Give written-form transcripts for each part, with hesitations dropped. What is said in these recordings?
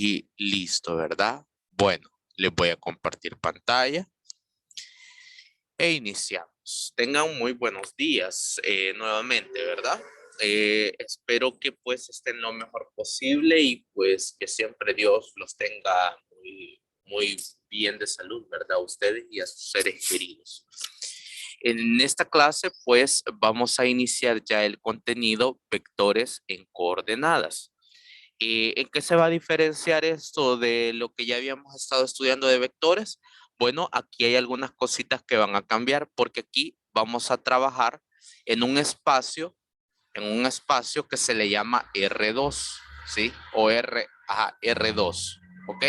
y listo, ¿verdad? Bueno, les voy a compartir pantalla e iniciamos. Tengan muy buenos días nuevamente, ¿verdad? Espero que pues estén lo mejor posible y pues que siempre Dios los tenga muy bien de salud, ¿verdad? A ustedes y a sus seres queridos. En esta clase pues vamos a iniciar ya el contenido vectores en coordenadas. ¿En qué se va a diferenciar esto de lo que ya habíamos estado estudiando de vectores? Bueno, aquí hay algunas cositas que van a cambiar porque aquí vamos a trabajar en un espacio que se le llama R2, ¿sí? O R2, ¿ok?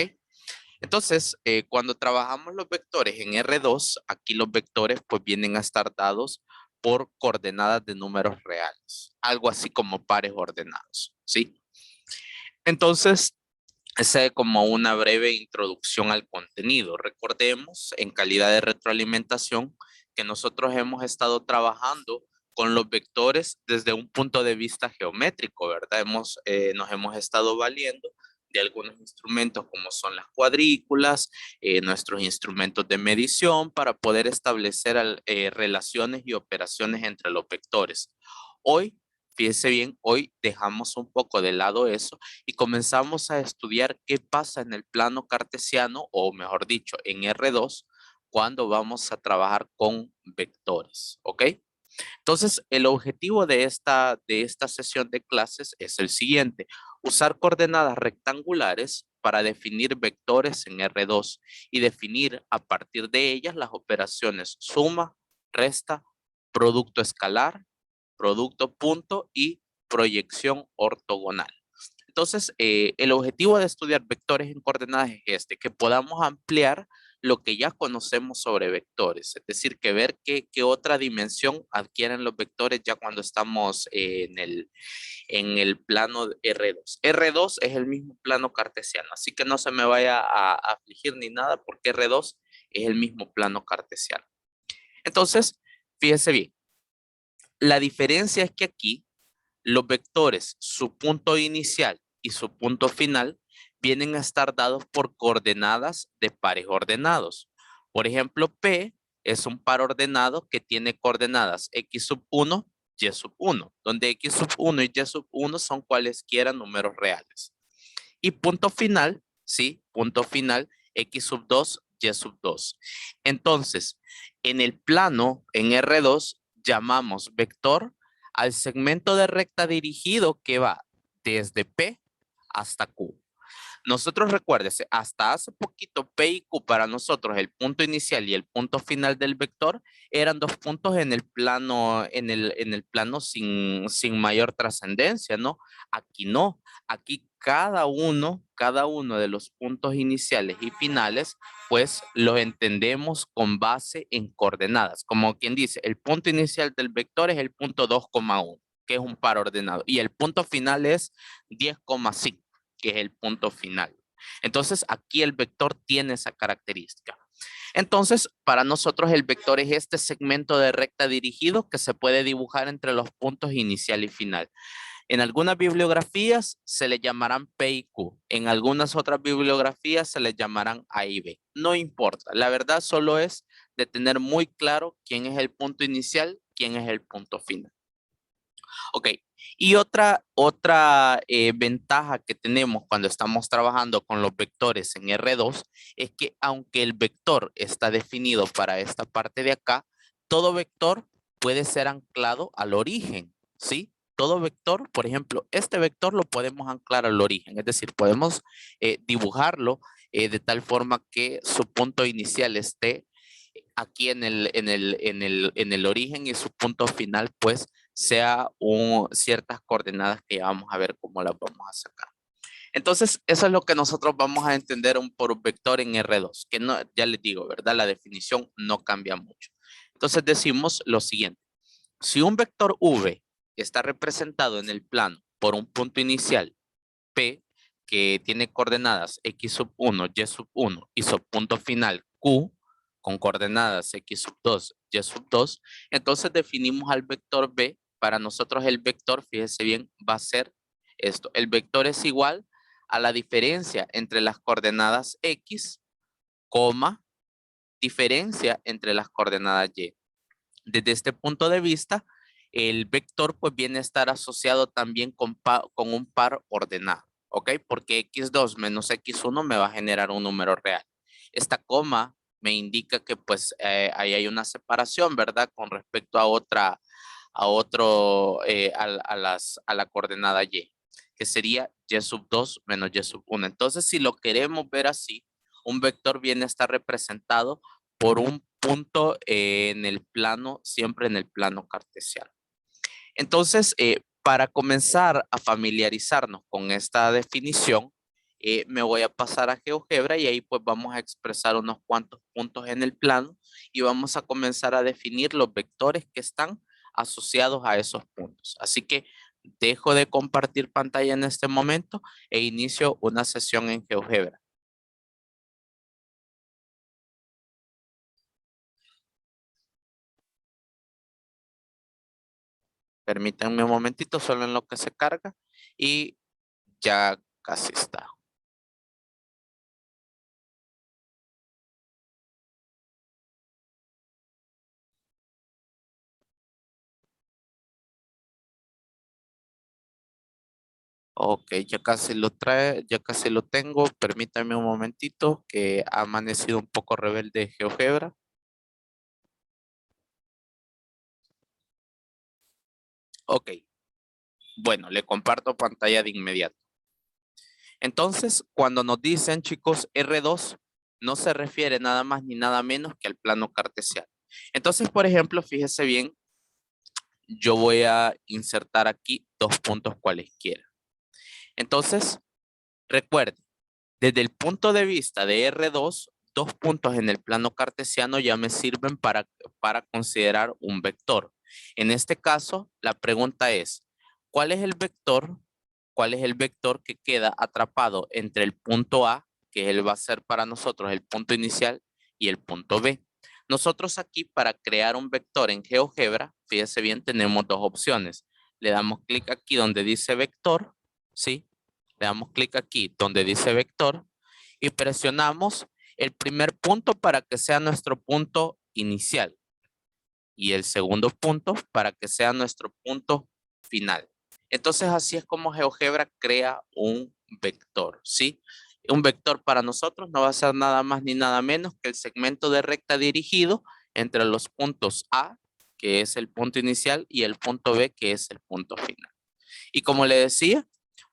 Entonces, cuando trabajamos los vectores en R2, aquí los vectores pues vienen a estar dados por coordenadas de números reales, algo así como pares ordenados, ¿sí? Entonces, esa es como una breve introducción al contenido. Recordemos, en calidad de retroalimentación, que nosotros hemos estado trabajando con los vectores desde un punto de vista geométrico, ¿verdad? Nos hemos estado valiendo de algunos instrumentos como son las cuadrículas, nuestros instrumentos de medición para poder establecer relaciones y operaciones entre los vectores. Hoy, fíjense bien, hoy dejamos un poco de lado eso y comenzamos a estudiar qué pasa en el plano cartesiano, o mejor dicho, en R2, cuando vamos a trabajar con vectores, ¿ok? Entonces, el objetivo de esta sesión de clases es el siguiente: usar coordenadas rectangulares para definir vectores en R2 y definir a partir de ellas las operaciones suma, resta, producto escalar, producto punto y proyección ortogonal. Entonces, el objetivo de estudiar vectores en coordenadas es que podamos ampliar lo que ya conocemos sobre vectores, es decir, que ver qué otra dimensión adquieren los vectores ya cuando estamos en el plano R2. R2 es el mismo plano cartesiano, así que no se me vaya a afligir ni nada porque R2 es el mismo plano cartesiano. Entonces, fíjese bien, la diferencia es que aquí los vectores, su punto inicial y su punto final, vienen a estar dados por coordenadas de pares ordenados. Por ejemplo, P es un par ordenado que tiene coordenadas x sub 1, y sub 1, donde x sub 1 y y sub 1 son cualesquiera números reales. Y punto final, ¿sí? Punto final, x sub 2, y sub 2. Entonces, en el plano, en R2, llamamos vector al segmento de recta dirigido que va desde P hasta Q. Nosotros, recuérdese, hasta hace poquito P y Q para nosotros, el punto inicial y el punto final del vector, eran dos puntos en el plano, en el plano sin mayor trascendencia, ¿no? Aquí no, aquí cada uno de los puntos iniciales y finales, pues los entendemos con base en coordenadas. Como quien dice, el punto inicial del vector es el punto 2,1, que es un par ordenado, y el punto final es 10,5, que es el punto final. Entonces, aquí el vector tiene esa característica. Entonces, para nosotros el vector es este segmento de recta dirigido que se puede dibujar entre los puntos inicial y final. En algunas bibliografías se le llamarán P y Q. En algunas otras bibliografías se le llamarán A y B. No importa. La verdad solo es de tener muy claro quién es el punto inicial, quién es el punto final. Ok, y otra ventaja que tenemos cuando estamos trabajando con los vectores en R2 es que aunque el vector está definido para esta parte de acá, todo vector puede ser anclado al origen, ¿sí? Todo vector, por ejemplo, este vector lo podemos anclar al origen, es decir, podemos dibujarlo de tal forma que su punto inicial esté aquí en el origen y su punto final pues sea ciertas coordenadas que ya vamos a ver cómo las vamos a sacar. Entonces, eso es lo que nosotros vamos a entender por un vector en R2, que no, ya les digo, ¿verdad? La definición no cambia mucho. Entonces decimos lo siguiente: si un vector V está representado en el plano por un punto inicial P que tiene coordenadas x sub 1, y sub 1 y su punto final Q con coordenadas x sub 2, y sub 2, entonces definimos al vector B. Para nosotros el vector, fíjese bien, va a ser esto. El vector es igual a la diferencia entre las coordenadas X, coma, diferencia entre las coordenadas Y. Desde este punto de vista, el vector pues viene a estar asociado también con un par ordenado, ¿ok? Porque x2 menos x1 me va a generar un número real. Esta coma me indica que pues ahí hay una separación, ¿verdad? Con respecto a a la coordenada y, que sería y sub 2 menos y sub 1. Entonces, si lo queremos ver así, un vector viene a estar representado por un punto en el plano, siempre en el plano cartesiano. Entonces, para comenzar a familiarizarnos con esta definición, me voy a pasar a GeoGebra y ahí pues vamos a expresar unos cuantos puntos en el plano y vamos a comenzar a definir los vectores que están asociados a esos puntos. Así que dejo de compartir pantalla en este momento e inicio una sesión en GeoGebra. Permítanme un momentito solo en lo que se carga y ya casi está. Ok, ya casi lo trae, ya casi lo tengo. Permítame un momentito que ha amanecido un poco rebelde GeoGebra. Ok, bueno, le comparto pantalla de inmediato. Entonces, cuando nos dicen, chicos, R2, no se refiere nada más ni nada menos que al plano cartesiano. Entonces, por ejemplo, fíjese bien, yo voy a insertar aquí dos puntos cualesquiera. Entonces, recuerde, desde el punto de vista de R2, dos puntos en el plano cartesiano ya me sirven para considerar un vector. En este caso, la pregunta es, ¿cuál es el vector? ¿Cuál es el vector que queda atrapado entre el punto A, que él va a ser para nosotros el punto inicial, y el punto B? Nosotros aquí para crear un vector en GeoGebra, fíjese bien, tenemos dos opciones. Le damos clic aquí donde dice vector, ¿sí? Le damos clic aquí donde dice vector y presionamos el primer punto para que sea nuestro punto inicial y el segundo punto para que sea nuestro punto final. Entonces así es como GeoGebra crea un vector, ¿sí? Un vector para nosotros no va a ser nada más ni nada menos que el segmento de recta dirigido entre los puntos A, que es el punto inicial, y el punto B, que es el punto final. Y como le decía,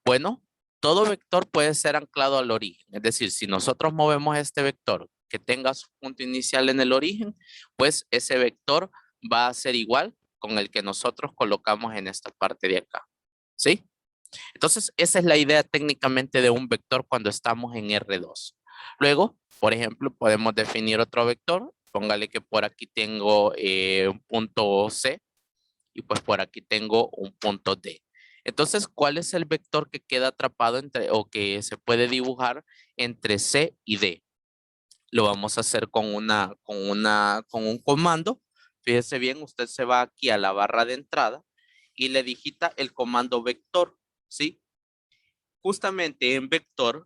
bueno, todo vector puede ser anclado al origen. Es decir, si nosotros movemos este vector que tenga su punto inicial en el origen, pues ese vector va a ser igual con el que nosotros colocamos en esta parte de acá. ¿Sí? Entonces, esa es la idea técnicamente de un vector cuando estamos en R2. Luego, por ejemplo, podemos definir otro vector. Póngale que por aquí tengo un punto C y pues por aquí tengo un punto D. Entonces, ¿cuál es el vector que queda atrapado entre o que se puede dibujar entre C y D? Lo vamos a hacer con un comando. Fíjese bien, usted se va aquí a la barra de entrada y le digita el comando vector, ¿sí? Justamente en vector,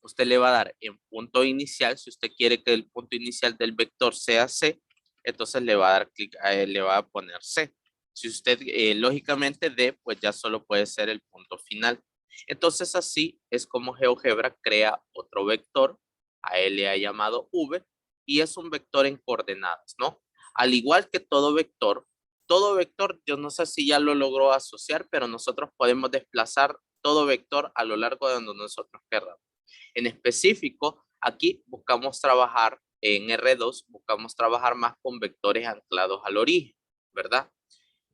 usted le va a dar en punto inicial, si usted quiere que el punto inicial del vector sea C, entonces le va a dar clic, le va a poner C. Si usted, lógicamente, D, pues ya solo puede ser el punto final. Entonces así es como GeoGebra crea otro vector, a él le ha llamado V, y es un vector en coordenadas, ¿no? Al igual que todo vector, yo no sé si ya lo logró asociar, pero nosotros podemos desplazar todo vector a lo largo de donde nosotros queramos. En específico, aquí buscamos trabajar en R2, buscamos trabajar más con vectores anclados al origen, ¿verdad?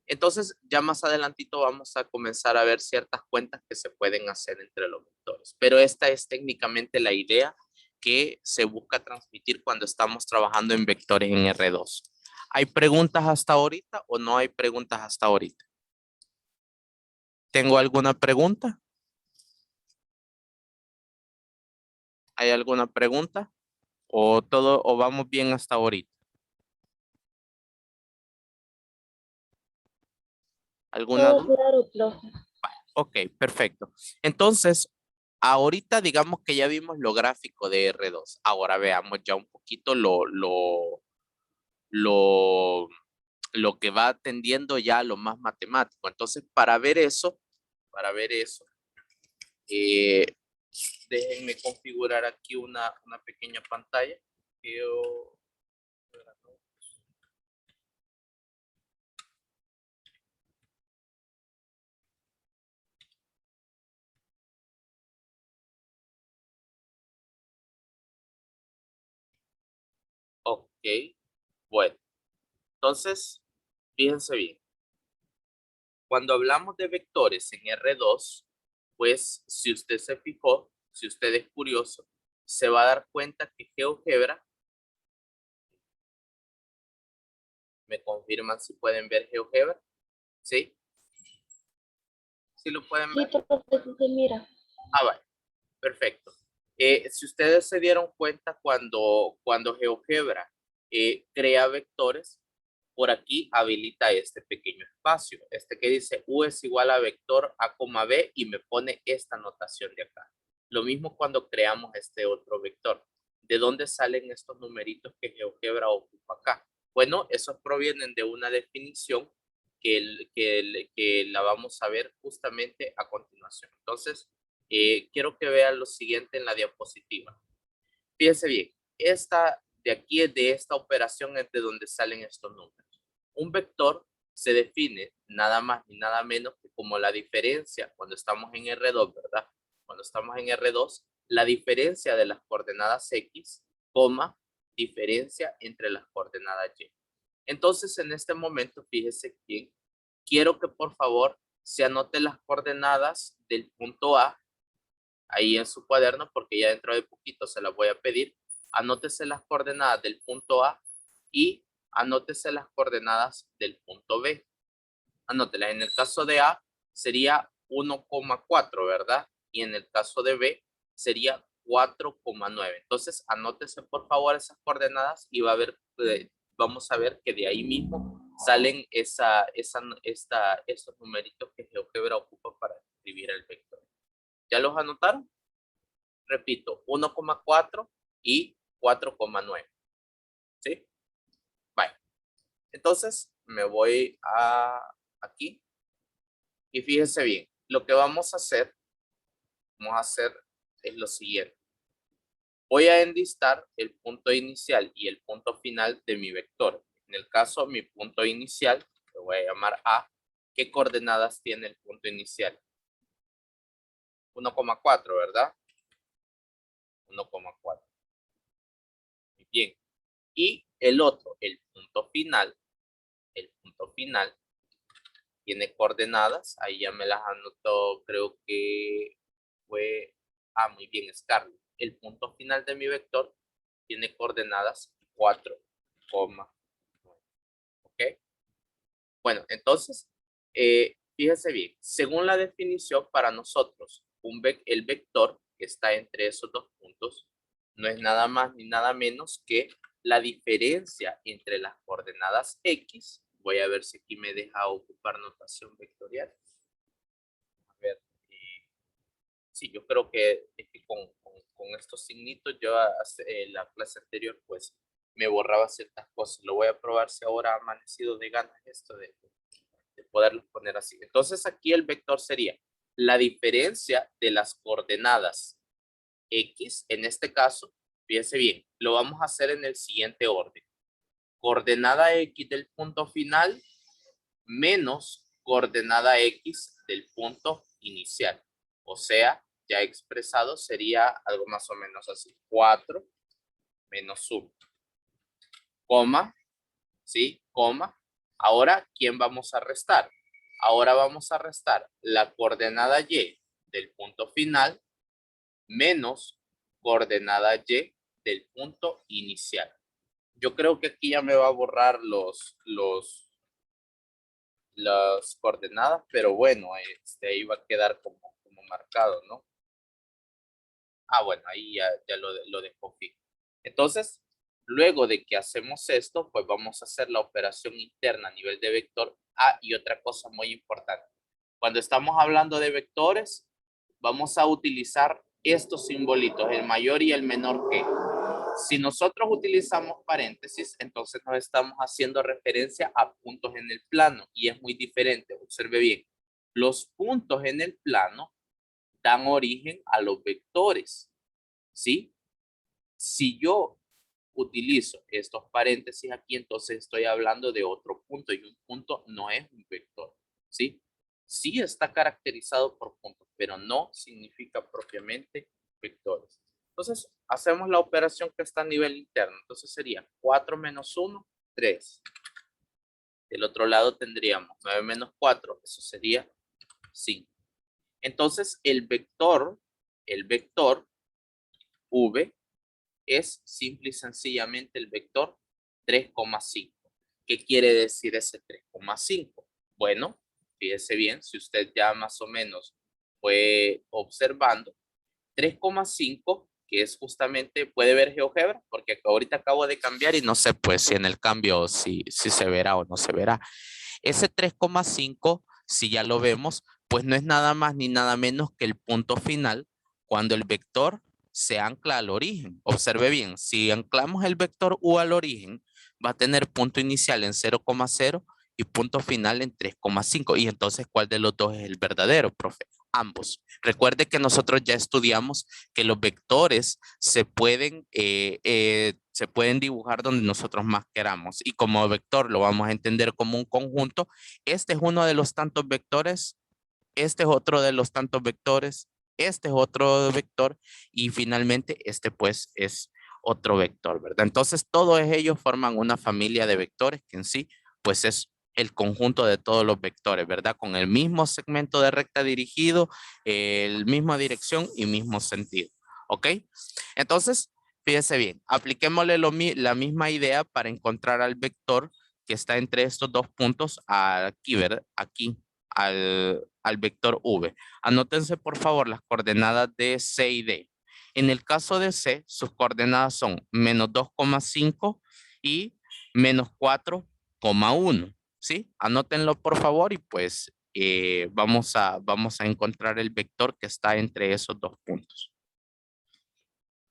Entonces, ya más adelantito vamos a comenzar a ver ciertas cuentas que se pueden hacer entre los vectores. Pero esta es técnicamente la idea que se busca transmitir cuando estamos trabajando en vectores en R2. ¿Hay preguntas hasta ahorita o no hay preguntas hasta ahorita? ¿Tengo alguna pregunta? ¿Hay alguna pregunta? ¿O todo, o vamos bien hasta ahorita? ¿Alguna Todo duda? claro, profe. Ok, perfecto. Entonces, ahorita digamos que ya vimos lo gráfico de R2. Ahora veamos ya un poquito lo, lo que va atendiendo ya a lo más matemático. Entonces, para ver eso, eh, déjenme configurar aquí una pequeña pantalla. Yo, ok, bueno, entonces, fíjense bien. Cuando hablamos de vectores en R2, pues si usted se fijó, si usted es curioso, se va a dar cuenta que GeoGebra, ¿me confirman si pueden ver GeoGebra? ¿Sí? ¿Sí lo pueden ver? Sí, profe, sí se mira. Ah, vale, perfecto. Si ustedes se dieron cuenta cuando GeoGebra crea vectores, por aquí habilita este pequeño espacio, este que dice U es igual a vector A, B y me pone esta notación de acá. Lo mismo cuando creamos este otro vector. ¿De dónde salen estos numeritos que GeoGebra ocupa acá? Bueno, esos provienen de una definición que la vamos a ver justamente a continuación. Entonces, quiero que vean lo siguiente en la diapositiva. Fíjense bien, esta de aquí, de esta operación es de donde salen estos números. Un vector se define nada más ni nada menos que como la diferencia cuando estamos en R2, ¿verdad? Cuando estamos en R2, la diferencia de las coordenadas X, coma, diferencia entre las coordenadas Y. Entonces, en este momento, fíjese bien, quiero que por favor se anote las coordenadas del punto A ahí en su cuaderno, porque ya dentro de poquito se las voy a pedir. Anótese las coordenadas del punto A y anótese las coordenadas del punto B. Anótelas. En el caso de A sería 1,4, ¿verdad? Y en el caso de B sería 4,9. Entonces, anótese por favor esas coordenadas y va a ver, vamos a ver que de ahí mismo salen estos numeritos que GeoGebra ocupa para escribir el vector. ¿Ya los anotaron? Repito, 1,4 y 4,9. ¿Sí? Vale. Entonces, me voy a aquí. Y fíjense bien, lo que vamos a hacer es lo siguiente. Voy a enlistar el punto inicial y el punto final de mi vector. En el caso, mi punto inicial, lo voy a llamar A. ¿Qué coordenadas tiene el punto inicial? 1,4, ¿verdad? 1,4. Muy bien. Y el otro, el punto final, tiene coordenadas, ahí ya me las anotó, creo que fue, muy bien, Scarlett. El punto final de mi vector tiene coordenadas 4,9, ¿ok? Bueno, entonces, fíjese bien, según la definición para nosotros, el vector que está entre esos dos puntos no es nada más ni nada menos que la diferencia entre las coordenadas X. Voy a ver si aquí me deja ocupar notación vectorial. A ver, sí, yo creo que, es que con estos signitos yo la clase anterior pues me borraba ciertas cosas. Lo voy a probar si ahora ha amanecido de ganas esto de poderlos poner así. Entonces aquí el vector sería la diferencia de las coordenadas X, en este caso, fíjense bien, lo vamos a hacer en el siguiente orden. Coordenada X del punto final menos coordenada X del punto inicial. O sea, ya expresado sería algo más o menos así. 4 menos 1. Coma, ¿sí? Coma. Ahora, ¿quién vamos a restar? Ahora vamos a restar la coordenada Y del punto final menos coordenada Y del punto inicial. Yo creo que aquí ya me va a borrar las coordenadas, pero bueno, ahí va a quedar como marcado, ¿no? Bueno, ahí ya lo dejo fijo. Entonces, luego de que hacemos esto, pues vamos a hacer la operación interna a nivel de vector. Y otra cosa muy importante. Cuando estamos hablando de vectores, vamos a utilizar estos simbolitos, el mayor y el menor que. Si nosotros utilizamos paréntesis, entonces nos estamos haciendo referencia a puntos en el plano y es muy diferente. Observe bien, los puntos en el plano dan origen a los vectores, ¿sí? Si yo utilizo estos paréntesis aquí, entonces estoy hablando de otro punto y un punto no es un vector, ¿sí? Sí está caracterizado por puntos, pero no significa propiamente vectores. Entonces, hacemos la operación que está a nivel interno. Entonces sería 4 menos 1, 3. Del otro lado tendríamos 9 menos 4, eso sería 5. Entonces, el vector V es simple y sencillamente el vector 3,5. ¿Qué quiere decir ese 3,5? Bueno, fíjese bien, si usted ya más o menos fue observando, 3,5, que es justamente, puede ver GeoGebra, porque ahorita acabo de cambiar y no sé pues si en el cambio si se verá o no se verá. Ese 3,5, si ya lo vemos, pues no es nada más ni nada menos que el punto final cuando el vector se ancla al origen. Observe bien, si anclamos el vector U al origen, va a tener punto inicial en 0,0 y punto final en 3,5. Y entonces, ¿cuál de los dos es el verdadero, profe? Ambos. Recuerde que nosotros ya estudiamos que los vectores se pueden dibujar donde nosotros más queramos. Y como vector lo vamos a entender como un conjunto. Este es uno de los tantos vectores, este es otro de los tantos vectores, este es otro vector y finalmente este pues es otro vector, ¿verdad? Entonces todos ellos forman una familia de vectores que en sí pues es el conjunto de todos los vectores, ¿verdad? Con el mismo segmento de recta dirigido, el misma dirección y mismo sentido, ¿ok? Entonces, fíjese bien, apliquémosle la misma idea para encontrar al vector que está entre estos dos puntos aquí, ¿verdad? Aquí, al vector V. Anótense por favor las coordenadas de C y D. En el caso de C, sus coordenadas son menos 2,5 y menos 4,1. ¿Sí? Anótenlo por favor y pues vamos a encontrar el vector que está entre esos dos puntos.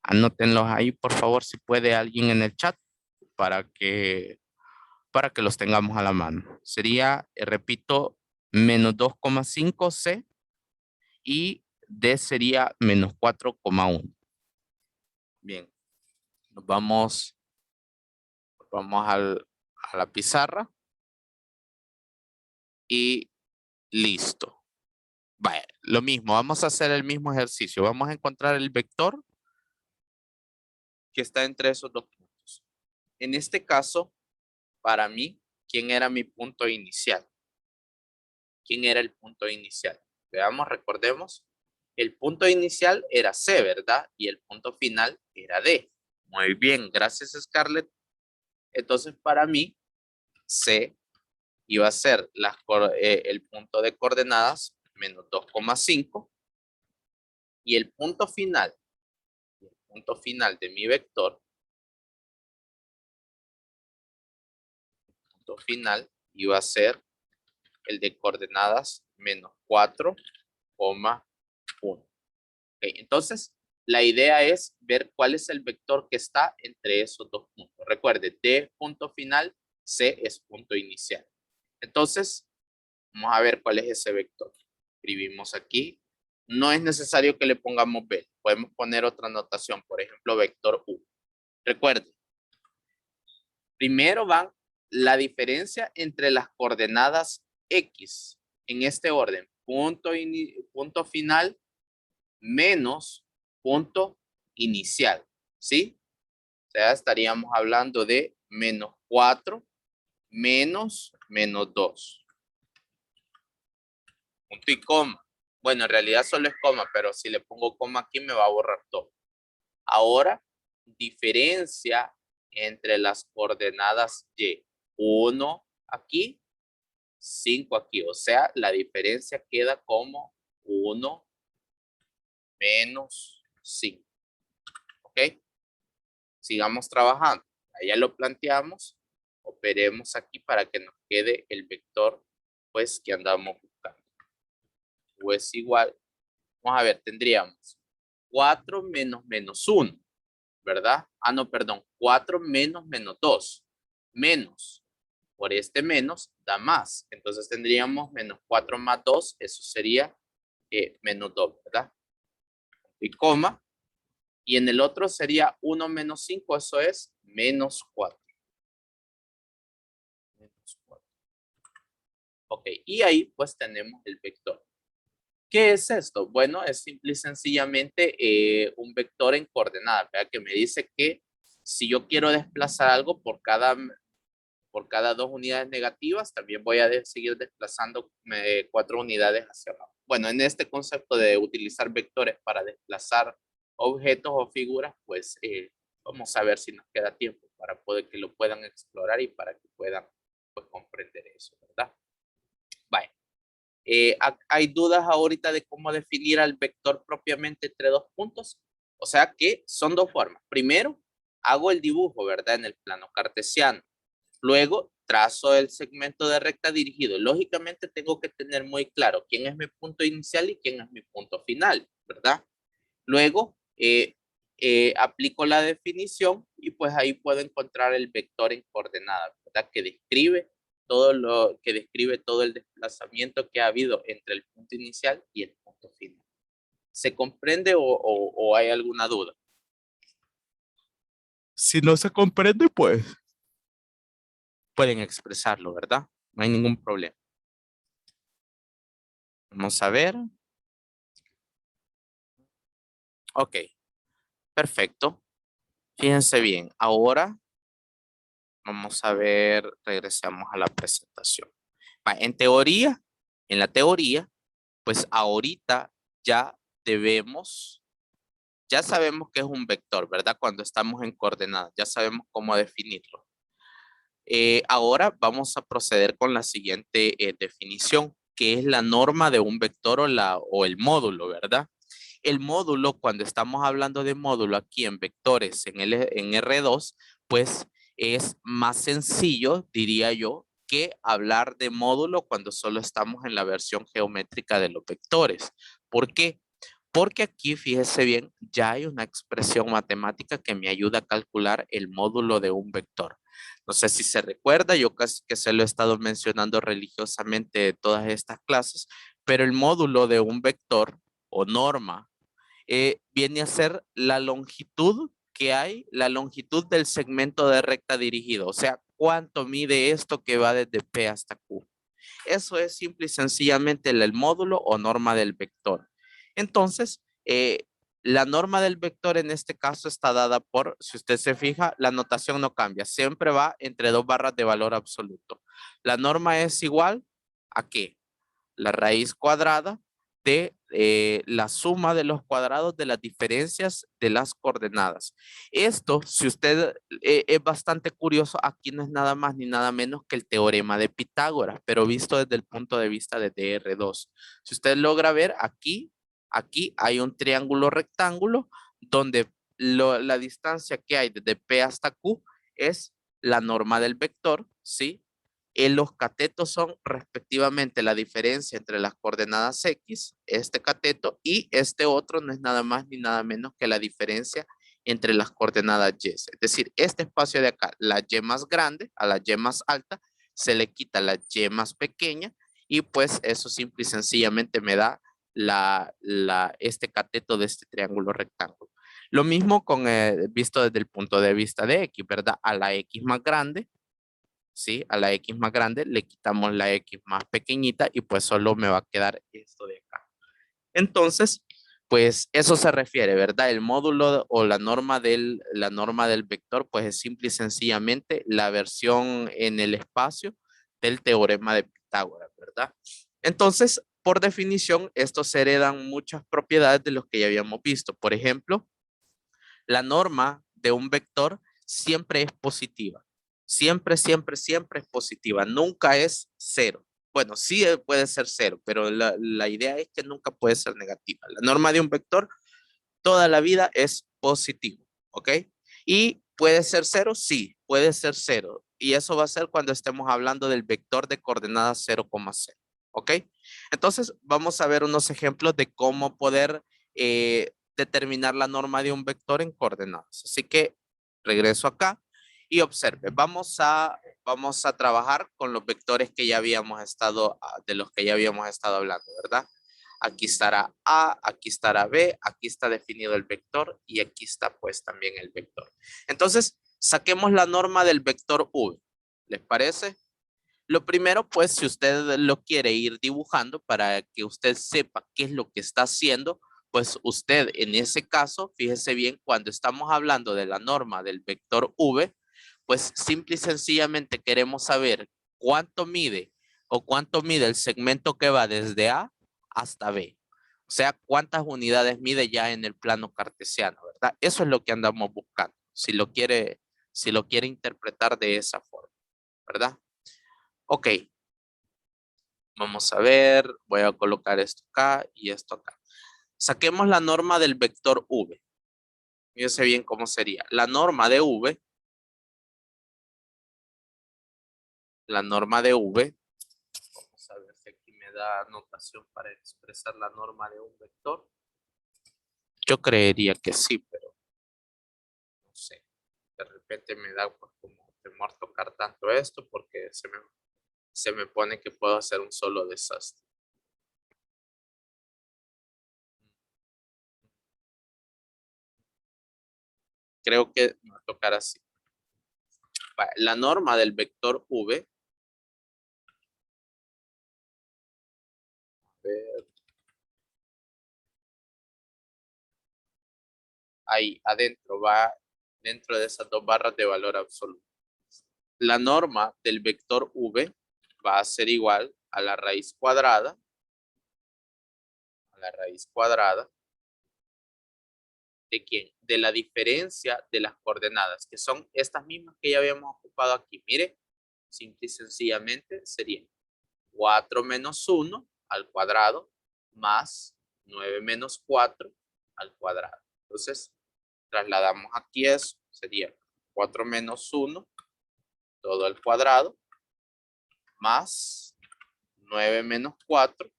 Anótenlos ahí por favor si puede alguien en el chat para que, para que los tengamos a la mano. Sería, repito, menos 2,5 C y D sería menos 4,1. Bien, nos vamos a la pizarra y listo. Vaya, lo mismo, vamos a hacer el mismo ejercicio. Vamos a encontrar el vector que está entre esos dos puntos. En este caso, para mí, ¿quién era mi punto inicial? ¿Quién era el punto inicial? Veamos, recordemos. El punto inicial era C, ¿verdad? Y el punto final era D. Muy bien, gracias Scarlett. Entonces, para mí, C iba a ser el punto de coordenadas menos 2,5 y el punto final de mi vector, punto final iba a ser el de coordenadas menos 4,1. Okay, entonces, la idea es ver cuál es el vector que está entre esos dos puntos. Recuerde, D es punto final, C es punto inicial. Entonces, vamos a ver cuál es ese vector. Escribimos aquí. No es necesario que le pongamos B. Podemos poner otra notación, por ejemplo, vector U. Recuerde, primero van la diferencia entre las coordenadas X en este orden. Punto final menos punto inicial, ¿sí? O sea, estaríamos hablando de menos 4 menos 2. Punto y coma. Bueno, en realidad solo es coma, pero si le pongo coma aquí me va a borrar todo. Ahora, diferencia entre las coordenadas Y. 1 aquí, 5 aquí. O sea, la diferencia queda como 1 menos 5. ¿Ok? Sigamos trabajando. Ya lo planteamos. Operemos aquí para que nos quede el vector pues que andamos buscando. U es igual. Vamos a ver, tendríamos 4 menos menos 1, ¿verdad? Ah, no, perdón, 4 menos menos 2, menos, por este menos da más. Entonces tendríamos menos 4 más 2, eso sería menos 2, ¿verdad? Y coma, y en el otro sería 1 menos 5, eso es menos 4. Menos 4. Ok, y ahí pues tenemos el vector. ¿Qué es esto? Bueno, es simple y sencillamente un vector en coordenadas, ¿verdad? Que me dice que si yo quiero desplazar algo por cada 2 unidades negativas, también voy a seguir desplazando 4 unidades hacia abajo. Bueno, en este concepto de utilizar vectores para desplazar objetos o figuras, pues vamos a ver si nos queda tiempo para poder que lo puedan explorar y para que puedan pues, comprender eso, ¿verdad? Vaya. Hay dudas ahorita de cómo definir al vector propiamente entre dos puntos. O sea que son dos formas. Primero, hago el dibujo, ¿verdad? En el plano cartesiano. Luego, trazo el segmento de recta dirigido. Lógicamente, tengo que tener muy claro quién es mi punto inicial y quién es mi punto final, ¿verdad? Luego, aplico la definición y pues ahí puedo encontrar el vector en coordenadas, ¿verdad? Que describe todo el desplazamiento que ha habido entre el punto inicial y el punto final. ¿Se comprende o hay alguna duda? Si no se comprende, pues pueden expresarlo, ¿verdad? No hay ningún problema. Vamos a ver. Ok, perfecto. Fíjense bien, ahora vamos a ver, regresamos a la presentación. En teoría, en la teoría, pues ahorita ya debemos, ya sabemos que es un vector, ¿verdad? Cuando estamos en coordenadas, ya sabemos cómo definirlo. Ahora vamos a proceder con la siguiente definición, que es la norma de un vector o el módulo, ¿verdad? El módulo, cuando estamos hablando de módulo aquí en vectores en R2, pues es más sencillo, diría yo, que hablar de módulo cuando solo estamos en la versión geométrica de los vectores. ¿Por qué? Porque aquí, fíjese bien, ya hay una expresión matemática que me ayuda a calcular el módulo de un vector. No sé si se recuerda, yo casi que se lo he estado mencionando religiosamente de todas estas clases, pero el módulo de un vector o norma viene a ser la longitud que hay, la longitud del segmento de recta dirigido, o sea, cuánto mide esto que va desde P hasta Q. Eso es simple y sencillamente el módulo o norma del vector. Entonces, la norma del vector en este caso está dada por, si usted se fija, la notación no cambia, siempre va entre dos barras de valor absoluto. La norma es igual a ¿qué? La raíz cuadrada de la suma de los cuadrados de las diferencias de las coordenadas. Esto, si usted es bastante curioso, aquí no es nada más ni nada menos que el teorema de Pitágoras, pero visto desde el punto de vista de DR2. Si usted logra ver aquí hay un triángulo rectángulo donde la distancia que hay desde P hasta Q es la norma del vector, ¿sí? Los catetos son respectivamente la diferencia entre las coordenadas X, este cateto, y este otro no es nada más ni nada menos que la diferencia entre las coordenadas Y. Es decir, este espacio de acá, la Y más grande a la Y más alta, se le quita la Y más pequeña y pues eso simple y sencillamente me da este cateto de este triángulo rectángulo. Lo mismo con visto desde el punto de vista de X, ¿verdad? A la X más grande, ¿sí? A la X más grande le quitamos la X más pequeñita y pues solo me va a quedar esto de acá. Entonces, pues eso se refiere, ¿verdad? El módulo o la norma del vector, pues es simple y sencillamente la versión en el espacio del teorema de Pitágoras, ¿verdad? Entonces, por definición, estos se heredan muchas propiedades de los que ya habíamos visto. Por ejemplo, la norma de un vector siempre es positiva. Siempre, siempre, siempre es positiva. Nunca es cero. Bueno, sí puede ser cero, pero la idea es que nunca puede ser negativa. La norma de un vector toda la vida es positivo, ¿ok? Y puede ser cero, sí, puede ser cero. Y eso va a ser cuando estemos hablando del vector de coordenadas 0,0, ¿ok? Entonces, vamos a ver unos ejemplos de cómo poder determinar la norma de un vector en coordenadas. Así que regreso acá y observe, vamos a trabajar con los vectores que ya habíamos estado, de los que ya habíamos estado hablando, ¿verdad? Aquí estará A, aquí estará B, aquí está definido el vector y aquí está pues también el vector. Entonces, saquemos la norma del vector V. ¿Les parece? Lo primero, pues, si usted lo quiere ir dibujando para que usted sepa qué es lo que está haciendo, pues usted en ese caso, fíjese bien, cuando estamos hablando de la norma del vector V, pues simple y sencillamente queremos saber cuánto mide o cuánto mide el segmento que va desde A hasta B. O sea, cuántas unidades mide ya en el plano cartesiano, ¿verdad? Eso es lo que andamos buscando, si lo quiere interpretar de esa forma, ¿verdad? Ok, vamos a ver, voy a colocar esto acá y esto acá. Saquemos la norma del vector V. Fíjense bien cómo sería. La norma de V, vamos a ver si aquí me da notación para expresar la norma de un vector. Yo creería que sí, pero no sé. De repente me da pues, como temor tocar tanto esto porque se me pone que puedo hacer un solo desastre. Creo que me va a tocar así. La norma del vector V, ahí adentro va dentro de esas dos barras de valor absoluto. La norma del vector V va a ser igual a la raíz cuadrada, ¿de quién? De la diferencia de las coordenadas, que son estas mismas que ya habíamos ocupado aquí. Mire, simple y sencillamente sería 4 menos 1 al cuadrado más 9 menos 4 al cuadrado. Entonces, trasladamos aquí eso, sería 4 menos 1 todo al cuadrado más 9 menos 4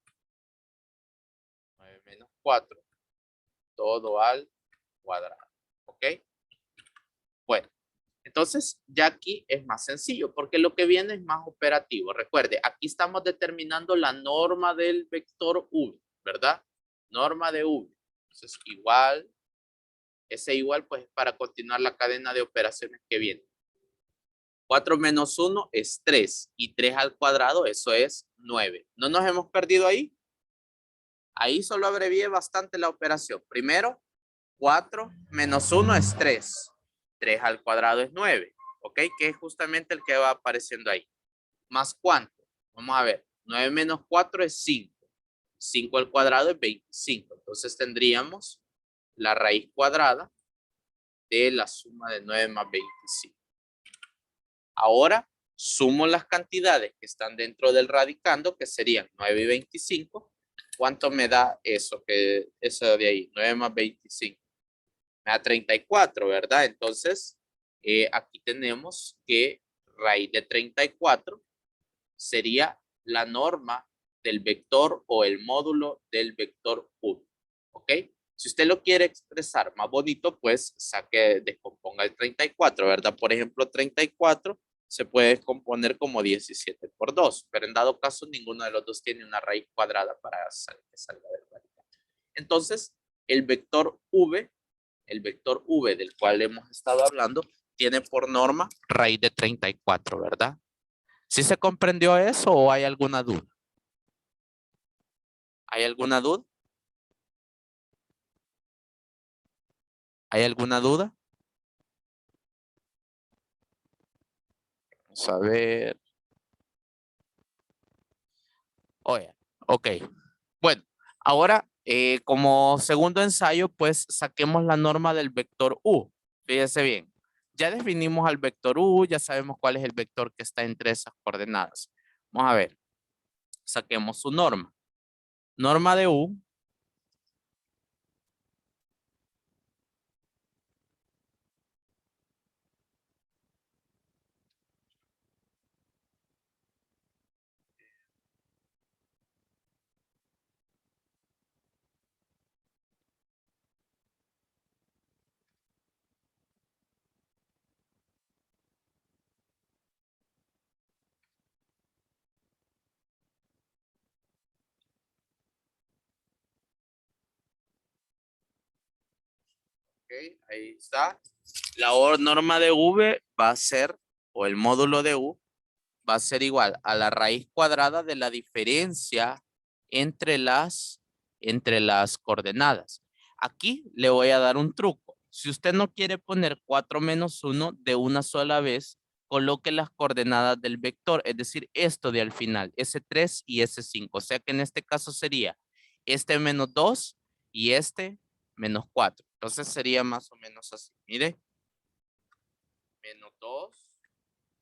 todo al cuadrado. ¿Ok? Bueno, entonces ya aquí es más sencillo porque lo que viene es más operativo. Recuerde, aquí estamos determinando la norma del vector V, ¿verdad? Norma de V. Entonces, igual, ese igual pues para continuar la cadena de operaciones que viene. 4 menos 1 es 3 y 3 al cuadrado, eso es 9. ¿No nos hemos perdido ahí? Ahí solo abrevié bastante la operación. Primero, 4 menos 1 es 3. 3 al cuadrado es 9. ¿Ok? Que es justamente el que va apareciendo ahí. ¿Más cuánto? Vamos a ver. 9 menos 4 es 5. 5 al cuadrado es 25. Entonces tendríamos la raíz cuadrada de la suma de 9 más 25. Ahora sumo las cantidades que están dentro del radicando, que serían 9 y 25. ¿Cuánto me da eso? Eso de ahí, 9 más 25. Me da 34, ¿verdad? Entonces, aquí tenemos que raíz de 34 sería la norma del vector o el módulo del vector 1. ¿Ok? Si usted lo quiere expresar más bonito, pues descomponga el 34, ¿verdad? Por ejemplo, 34 se puede descomponer como 17 por 2, pero en dado caso ninguno de los dos tiene una raíz cuadrada para que salga del radical. Entonces, el vector V del cual hemos estado hablando, tiene por norma raíz de 34, ¿verdad? ¿Sí se comprendió eso o hay alguna duda? ¿Hay alguna duda? ¿Hay alguna duda? Vamos a ver. Oye, ok. Bueno, ahora como segundo ensayo, pues saquemos la norma del vector U. Fíjese bien. Ya definimos al vector U, ya sabemos cuál es el vector que está entre esas coordenadas. Vamos a ver. Saquemos su norma. Norma de U Ahí está. La norma de V va a ser, o el módulo de U, va a ser igual a la raíz cuadrada de la diferencia entre las coordenadas. Aquí le voy a dar un truco. Si usted no quiere poner 4 menos 1 de una sola vez, coloque las coordenadas del vector, es decir, esto de al final, S3 y S5. O sea que en este caso sería este menos 2 y este menos 4. Entonces sería más o menos así. Mire, menos 2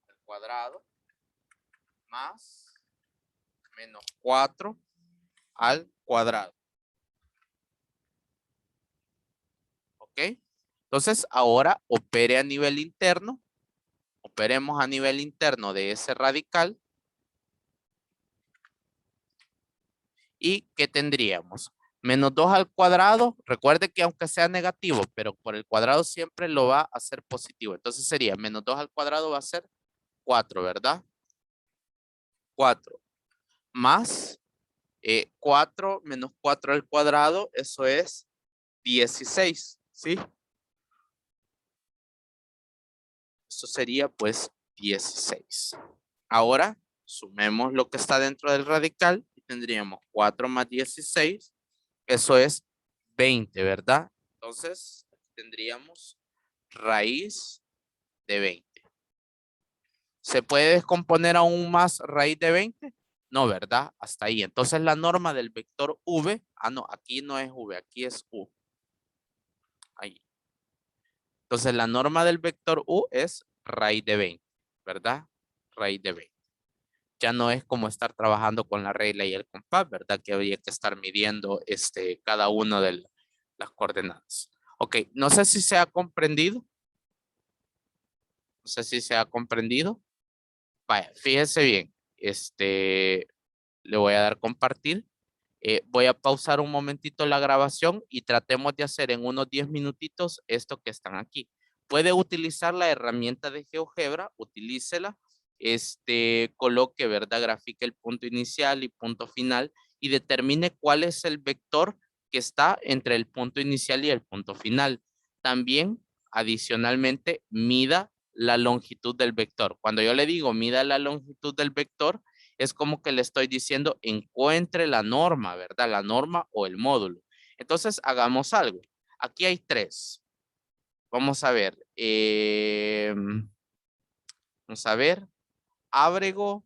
al cuadrado más menos 4 al cuadrado. ¿Ok? Entonces ahora opere a nivel interno. Operemos a nivel interno de ese radical. ¿Y qué tendríamos? Menos 2 al cuadrado. Recuerde que aunque sea negativo, pero por el cuadrado siempre lo va a hacer positivo. Entonces sería menos 2 al cuadrado va a ser 4, ¿verdad? 4 más 4 menos 4 al cuadrado, eso es 16, ¿sí? Eso sería pues 16. Ahora sumemos lo que está dentro del radical y tendríamos 4 más 16, eso es 20, ¿verdad? Entonces tendríamos raíz de 20. ¿Se puede descomponer aún más raíz de 20? No, ¿verdad? Hasta ahí. Entonces la norma del vector V, no, aquí no es V, aquí es U. Ahí. Entonces la norma del vector U es raíz de 20, ¿verdad? Raíz de 20. Ya no es como estar trabajando con la regla y el compás, ¿verdad? Que habría que estar midiendo cada una de las coordenadas. Ok, no sé si se ha comprendido. No sé si se ha comprendido. Vaya, fíjese bien. Le voy a dar compartir. Voy a pausar un momentito la grabación y tratemos de hacer en unos 10 minutitos esto que están aquí. Puede utilizar la herramienta de GeoGebra, utilícela, coloque, ¿verdad? Grafique el punto inicial y punto final y determine cuál es el vector que está entre el punto inicial y el punto final. También, adicionalmente, mida la longitud del vector. Cuando yo le digo mida la longitud del vector, es como que le estoy diciendo encuentre la norma, ¿verdad? La norma o el módulo. Entonces, hagamos algo. Aquí hay 3. Vamos a ver. Vamos a ver. Ábrego,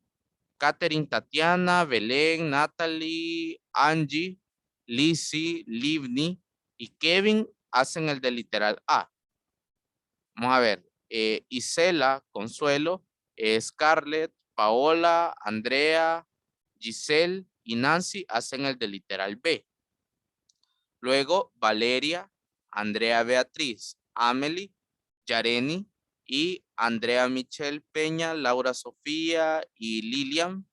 Catherine, Tatiana, Belén, Natalie, Angie, Lizzie, Livni y Kevin hacen el de literal A. Vamos a ver. Isela, Consuelo, Scarlett, Paola, Andrea, Giselle y Nancy hacen el de literal B. Luego Valeria, Andrea Beatriz, Amelie, Yareni y Andrea Michelle Peña, Laura Sofía y Lilian.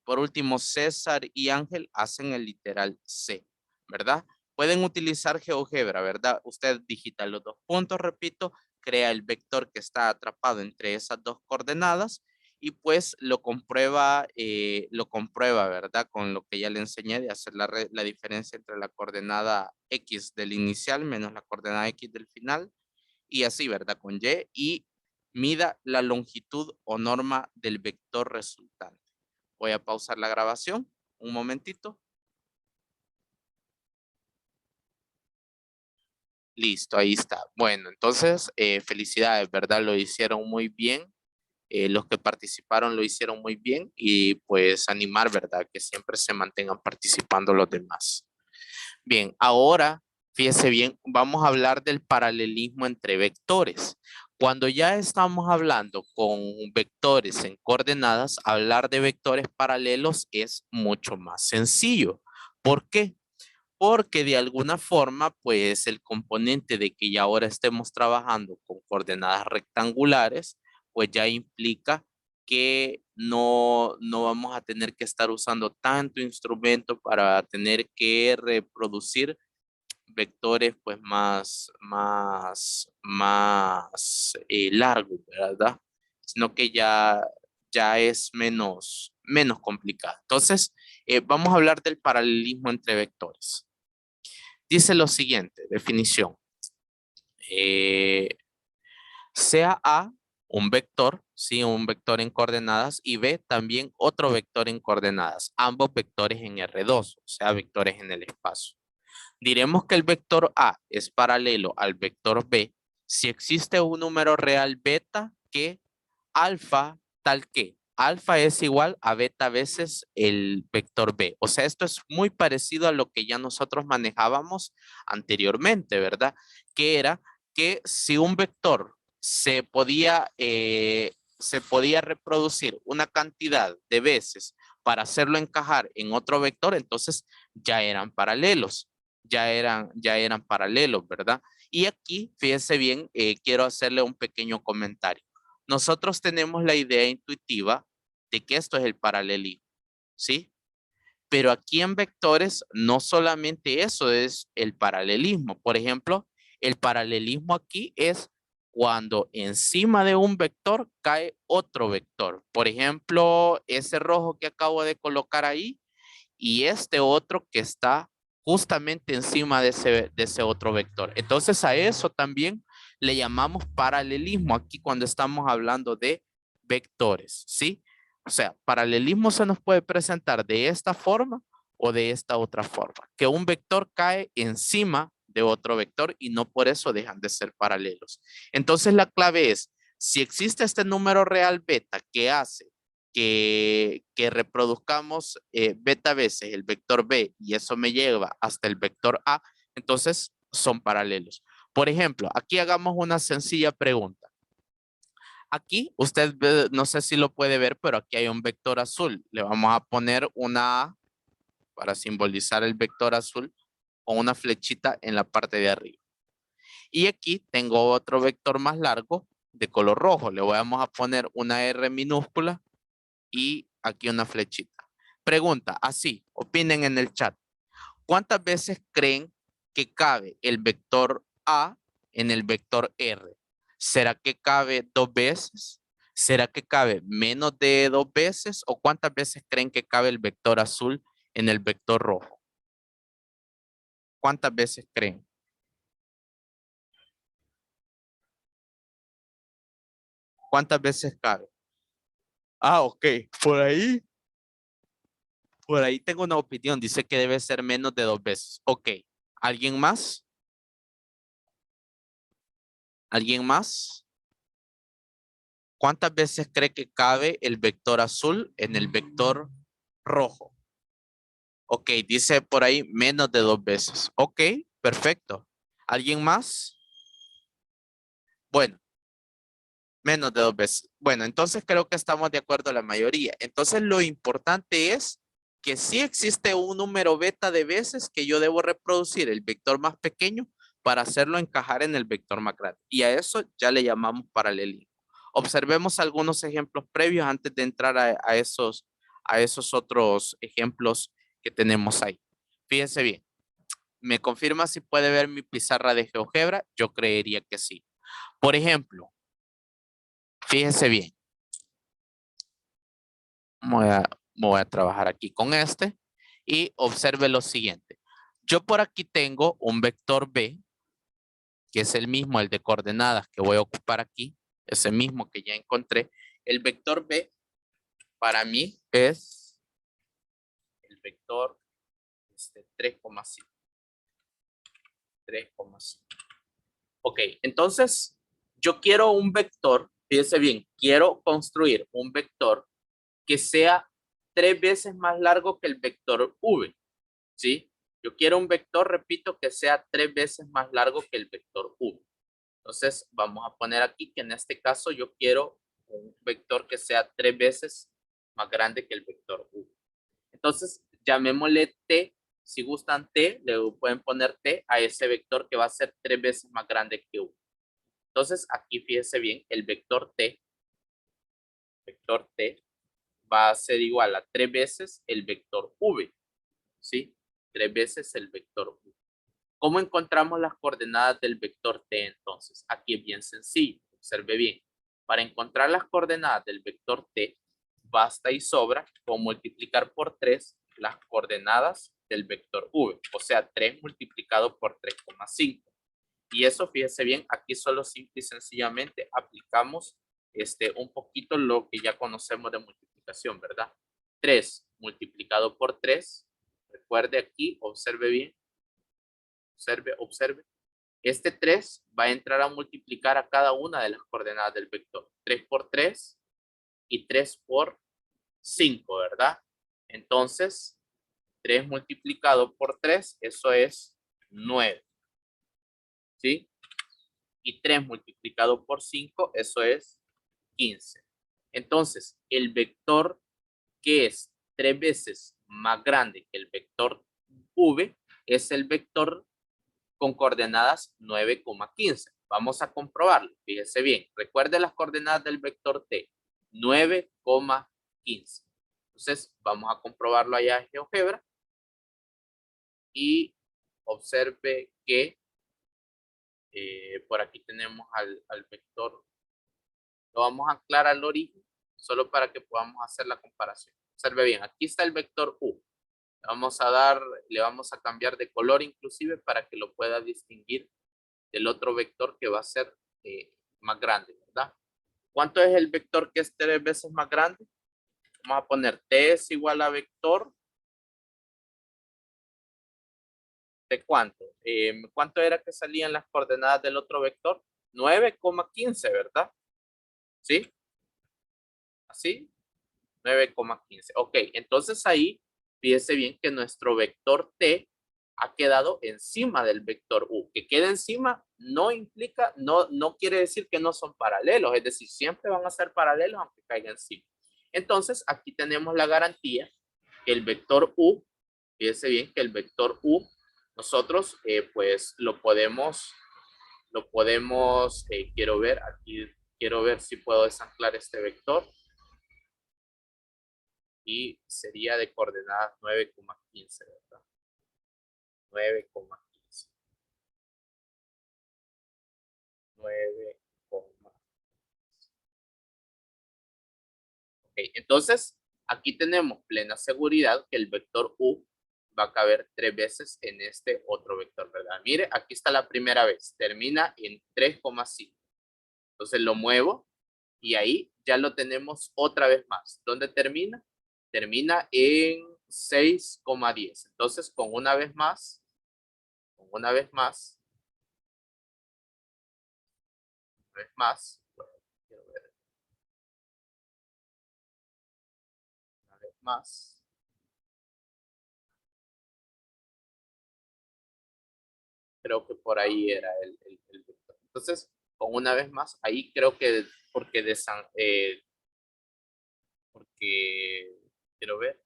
Por último, César y Ángel hacen el literal C, ¿verdad? Pueden utilizar GeoGebra, ¿verdad? Usted digita los 2 puntos, repito, crea el vector que está atrapado entre esas 2 coordenadas y pues lo comprueba, ¿verdad? Con lo que ya le enseñé de hacer la diferencia entre la coordenada X del inicial menos la coordenada X del final y así, ¿verdad? Con Y y mida la longitud o norma del vector resultante. Voy a pausar la grabación un momentito. Listo, ahí está. Bueno, entonces, felicidades, ¿verdad? Lo hicieron muy bien. Los que participaron lo hicieron muy bien y pues animar, ¿verdad? Que siempre se mantengan participando los demás. Bien, ahora, fíjese bien, vamos a hablar del paralelismo entre vectores. Cuando ya estamos hablando con vectores en coordenadas, hablar de vectores paralelos es mucho más sencillo. ¿Por qué? Porque de alguna forma, pues el componente de que ya ahora estemos trabajando con coordenadas rectangulares, pues ya implica que no vamos a tener que estar usando tanto instrumento para tener que reproducir vectores pues más largos, ¿verdad? Sino que ya es menos complicado. Entonces, vamos a hablar del paralelismo entre vectores. Dice lo siguiente, definición. eh, sea A un vector, sí, un vector en coordenadas, y B también otro vector en coordenadas, ambos vectores en R2, o sea, vectores en el espacio. Diremos que el vector A es paralelo al vector B si existe un número real beta que alfa tal que alfa es igual a beta veces el vector B. O sea, esto es muy parecido a lo que ya nosotros manejábamos anteriormente, ¿verdad? Que era que si un vector se podía reproducir una cantidad de veces para hacerlo encajar en otro vector, entonces ya eran paralelos, ya eran paralelos, ¿verdad? Y aquí, fíjense bien, quiero hacerle un pequeño comentario. Nosotros tenemos la idea intuitiva de que esto es el paralelismo, ¿sí? Pero aquí en vectores no solamente eso es el paralelismo. Por ejemplo, el paralelismo aquí es cuando encima de un vector cae otro vector. Por ejemplo, ese rojo que acabo de colocar ahí y este otro que está justamente encima de ese otro vector. Entonces a eso también le llamamos paralelismo aquí cuando estamos hablando de vectores, ¿sí? O sea, paralelismo se nos puede presentar de esta forma o de esta otra forma, que un vector cae encima de otro vector y no por eso dejan de ser paralelos. Entonces la clave es, si existe este número real beta que hace que reproduzcamos beta veces el vector B y eso me lleva hasta el vector A, entonces son paralelos. Por ejemplo, aquí hagamos una sencilla pregunta. Aquí usted ve, no sé si lo puede ver, pero aquí hay un vector azul. Le vamos a poner una A para simbolizar el vector azul o una flechita en la parte de arriba. Y aquí tengo otro vector más largo de color rojo. Le vamos a poner una R minúscula y aquí una flechita. Pregunta, así, opinen en el chat. ¿Cuántas veces creen que cabe el vector A en el vector R? ¿Será que cabe 2 veces? ¿Será que cabe menos de 2 veces? ¿O cuántas veces creen que cabe el vector azul en el vector rojo? ¿Cuántas veces creen? ¿Cuántas veces cabe? Ah, ok. Por ahí, por ahí tengo una opinión. Dice que debe ser menos de 2 veces. Ok. ¿Alguien más? ¿Alguien más? ¿Cuántas veces cree que cabe el vector azul en el vector rojo? Ok, dice por ahí menos de 2 veces. Ok, perfecto. ¿Alguien más? Bueno, menos de 2 veces. Bueno, entonces creo que estamos de acuerdo la mayoría. Entonces lo importante es que sí existe un número beta de veces que yo debo reproducir el vector más pequeño para hacerlo encajar en el vector más grande. Y a eso ya le llamamos paralelismo. Observemos algunos ejemplos previos antes de entrar a esos otros ejemplos que tenemos ahí. Fíjense bien. ¿Me confirma si puede ver mi pizarra de GeoGebra? Yo creería que sí. Por ejemplo, fíjense bien. Voy a, voy a trabajar aquí con este y observe lo siguiente. Yo por aquí tengo un vector B, que es el mismo, el de coordenadas que voy a ocupar aquí, ese mismo que ya encontré. El vector B para mí es el vector 3,5. 3,5. Ok, entonces yo quiero un vector, fíjense bien, quiero construir un vector que sea 3 veces más largo que el vector V, ¿sí? Yo quiero un vector, repito, que sea 3 veces más largo que el vector V. Entonces, vamos a poner aquí que en este caso yo quiero un vector que sea 3 veces más grande que el vector V. Entonces, llamémosle T. Si gustan T, le pueden poner T a ese vector que va a ser 3 veces más grande que V. Entonces, aquí fíjense bien, el vector T va a ser igual a 3 veces el vector V, ¿sí? 3 veces el vector V. ¿Cómo encontramos las coordenadas del vector T entonces? Aquí es bien sencillo, observe bien. Para encontrar las coordenadas del vector T, basta y sobra con multiplicar por 3 las coordenadas del vector V, o sea, 3 multiplicado por 3,5. Y eso, fíjese bien, aquí solo simple y sencillamente aplicamos un poquito lo que ya conocemos de multiplicación, ¿verdad? 3 multiplicado por 3. Recuerde aquí, observe bien. Observe. Este 3 va a entrar a multiplicar a cada una de las coordenadas del vector. 3 por 3 y 3 por 5, ¿verdad? Entonces, 3 multiplicado por 3, eso es 9. ¿Sí? Y 3 multiplicado por 5, eso es 15. Entonces, el vector que es 3 veces más grande que el vector v es el vector con coordenadas 9,15. Vamos a comprobarlo. Fíjese bien. Recuerde las coordenadas del vector t. 9,15. Entonces, vamos a comprobarlo allá en GeoGebra. Y observe que por aquí tenemos al vector. Lo vamos a anclar al origen, solo para que podamos hacer la comparación. Observe bien, aquí está el vector u. Le vamos a cambiar de color inclusive para que lo pueda distinguir del otro vector que va a ser más grande, ¿verdad? ¿Cuánto es el vector que es 3 veces más grande? Vamos a poner t es igual a vector de cuánto. ¿Cuánto era que salían las coordenadas del otro vector? 9,15, ¿verdad? ¿Sí? ¿Así? 9,15. Ok, entonces ahí fíjese bien que nuestro vector t ha quedado encima del vector u. Que quede encima no implica, no quiere decir que no son paralelos, es decir, siempre van a ser paralelos aunque caiga encima. Entonces aquí tenemos la garantía que el vector u, fíjese bien que el vector u, nosotros pues quiero ver aquí, quiero ver si puedo desanclar este vector. Y sería de coordenadas 9,15, ¿verdad? 9,15. 9,15. Okay, entonces, aquí tenemos plena seguridad que el vector u va a caber 3 veces en este otro vector, ¿verdad? Mire, aquí está la primera vez, termina en 3,5. Entonces lo muevo y ahí ya lo tenemos otra vez más. ¿Dónde termina? Termina en 6,10. Entonces, con una vez más, una vez más, bueno, quiero ver una vez más. Creo que por ahí era el vector. Entonces, con una vez más, ahí creo que porque quiero ver,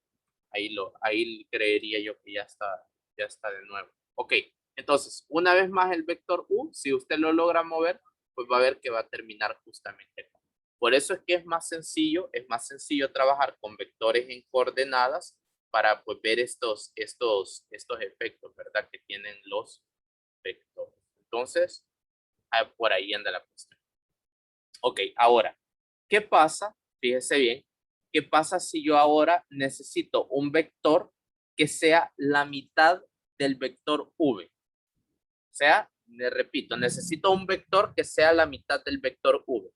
ahí creería yo que ya está de nuevo. Ok, entonces, una vez más el vector u, si usted lo logra mover, pues va a ver que va a terminar justamente acá. Por eso es que es más sencillo trabajar con vectores en coordenadas para pues ver estos efectos, ¿verdad? Que tienen los vectores. Entonces, por ahí anda la cuestión. Ok, ahora, ¿qué pasa? Fíjese bien, ¿qué pasa si yo ahora necesito un vector que sea la mitad del vector v? O sea, le repito, necesito un vector que sea la mitad del vector v.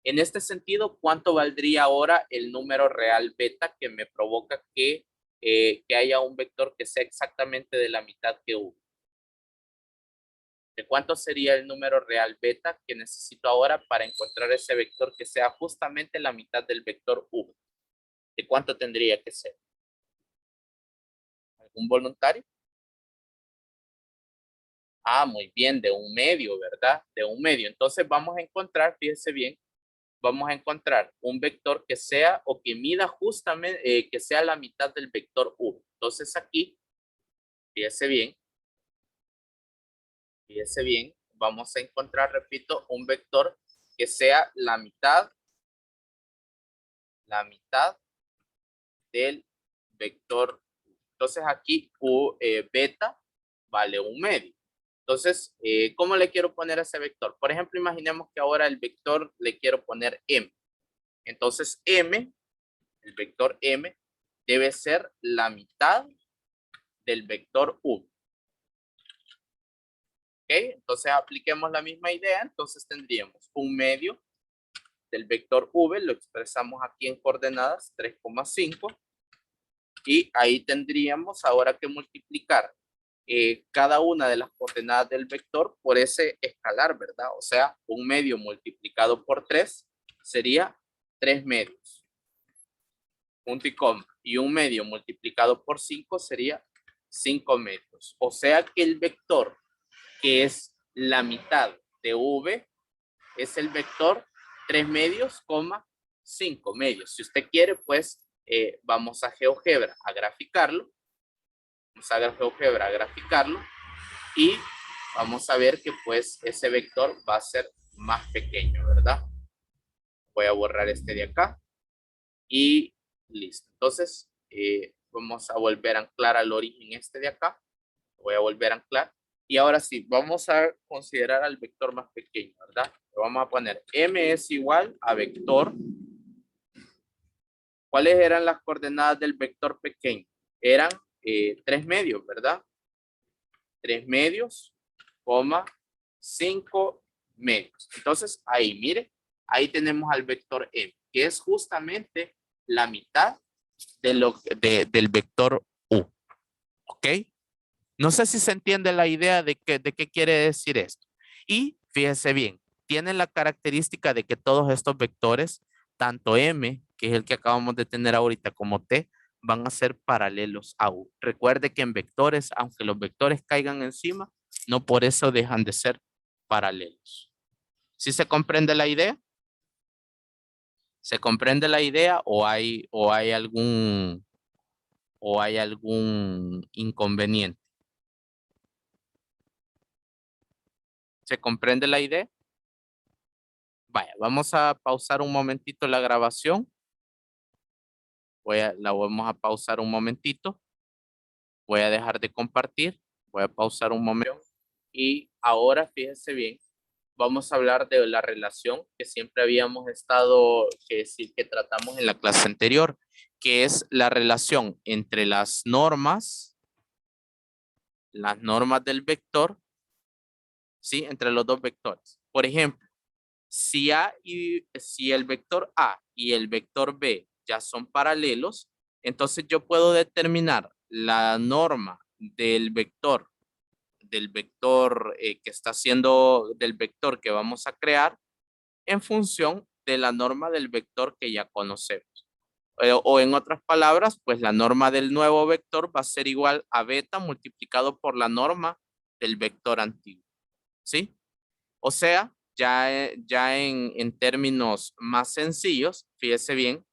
En este sentido, ¿cuánto valdría ahora el número real beta que me provoca que haya un vector que sea exactamente de la mitad que v? ¿De cuánto sería el número real beta que necesito ahora para encontrar ese vector que sea justamente la mitad del vector v? ¿De cuánto tendría que ser? ¿Algún voluntario? Ah, muy bien, de un medio, ¿verdad? De un medio. Entonces vamos a encontrar, fíjense bien, vamos a encontrar un vector que sea o que mida justamente, que sea la mitad del vector v. Entonces aquí, fíjese bien, vamos a encontrar, repito, un vector que sea la mitad del vector. Entonces aquí beta vale un medio. Entonces, ¿cómo le quiero poner a ese vector? Por ejemplo, imaginemos que ahora el vector le quiero poner m. Entonces, el vector m, debe ser la mitad del vector u. Entonces apliquemos la misma idea. Entonces tendríamos un medio del vector v, lo expresamos aquí en coordenadas 3,5. Y ahí tendríamos ahora que multiplicar cada una de las coordenadas del vector por ese escalar, ¿verdad? O sea, un medio multiplicado por 3 sería 3 medios. Punto y coma. Y un medio multiplicado por 5 sería 5 medios. O sea que el vector que es la mitad de v es el vector 3 medios, 5 medios. Si usted quiere, pues vamos a GeoGebra a graficarlo. Vamos a GeoGebra a graficarlo y vamos a ver que pues ese vector va a ser más pequeño, ¿verdad? Voy a borrar este de acá y listo. Entonces vamos a volver a anclar al origen este de acá. Voy a volver a anclar. Y ahora sí, vamos a considerar al vector más pequeño, ¿verdad? Vamos a poner m es igual a vector. ¿Cuáles eran las coordenadas del vector pequeño? Eran 3 medios, ¿verdad? 3 medios, 5 medios. Entonces, ahí, mire, ahí tenemos al vector m, que es justamente la mitad del vector u. ¿Ok? No sé si se entiende la idea de qué quiere decir esto. Y fíjese bien, tiene la característica de que todos estos vectores, tanto m, que es el que acabamos de tener ahorita, como t, van a ser paralelos a u. Recuerde que en vectores, aunque los vectores caigan encima, no por eso dejan de ser paralelos. ¿Sí se comprende la idea? ¿Se comprende la idea o hay algún inconveniente? ¿Se comprende la idea? Vaya, vamos a pausar un momentito la grabación. La vamos a pausar un momentito. Voy a dejar de compartir. Voy a pausar un momento. Y ahora, fíjense bien, vamos a hablar de la relación que siempre habíamos estado, que tratamos en la clase anterior, que es la relación entre las normas del vector, ¿sí? Entre los dos vectores. Por ejemplo, si el vector A y el vector B ya son paralelos, entonces yo puedo determinar la norma del vector que está haciendo, del vector que vamos a crear en función de la norma del vector que ya conocemos. O en otras palabras, pues la norma del nuevo vector va a ser igual a beta multiplicado por la norma del vector antiguo. ¿Sí? O sea, ya en términos más sencillos, fíjese bien,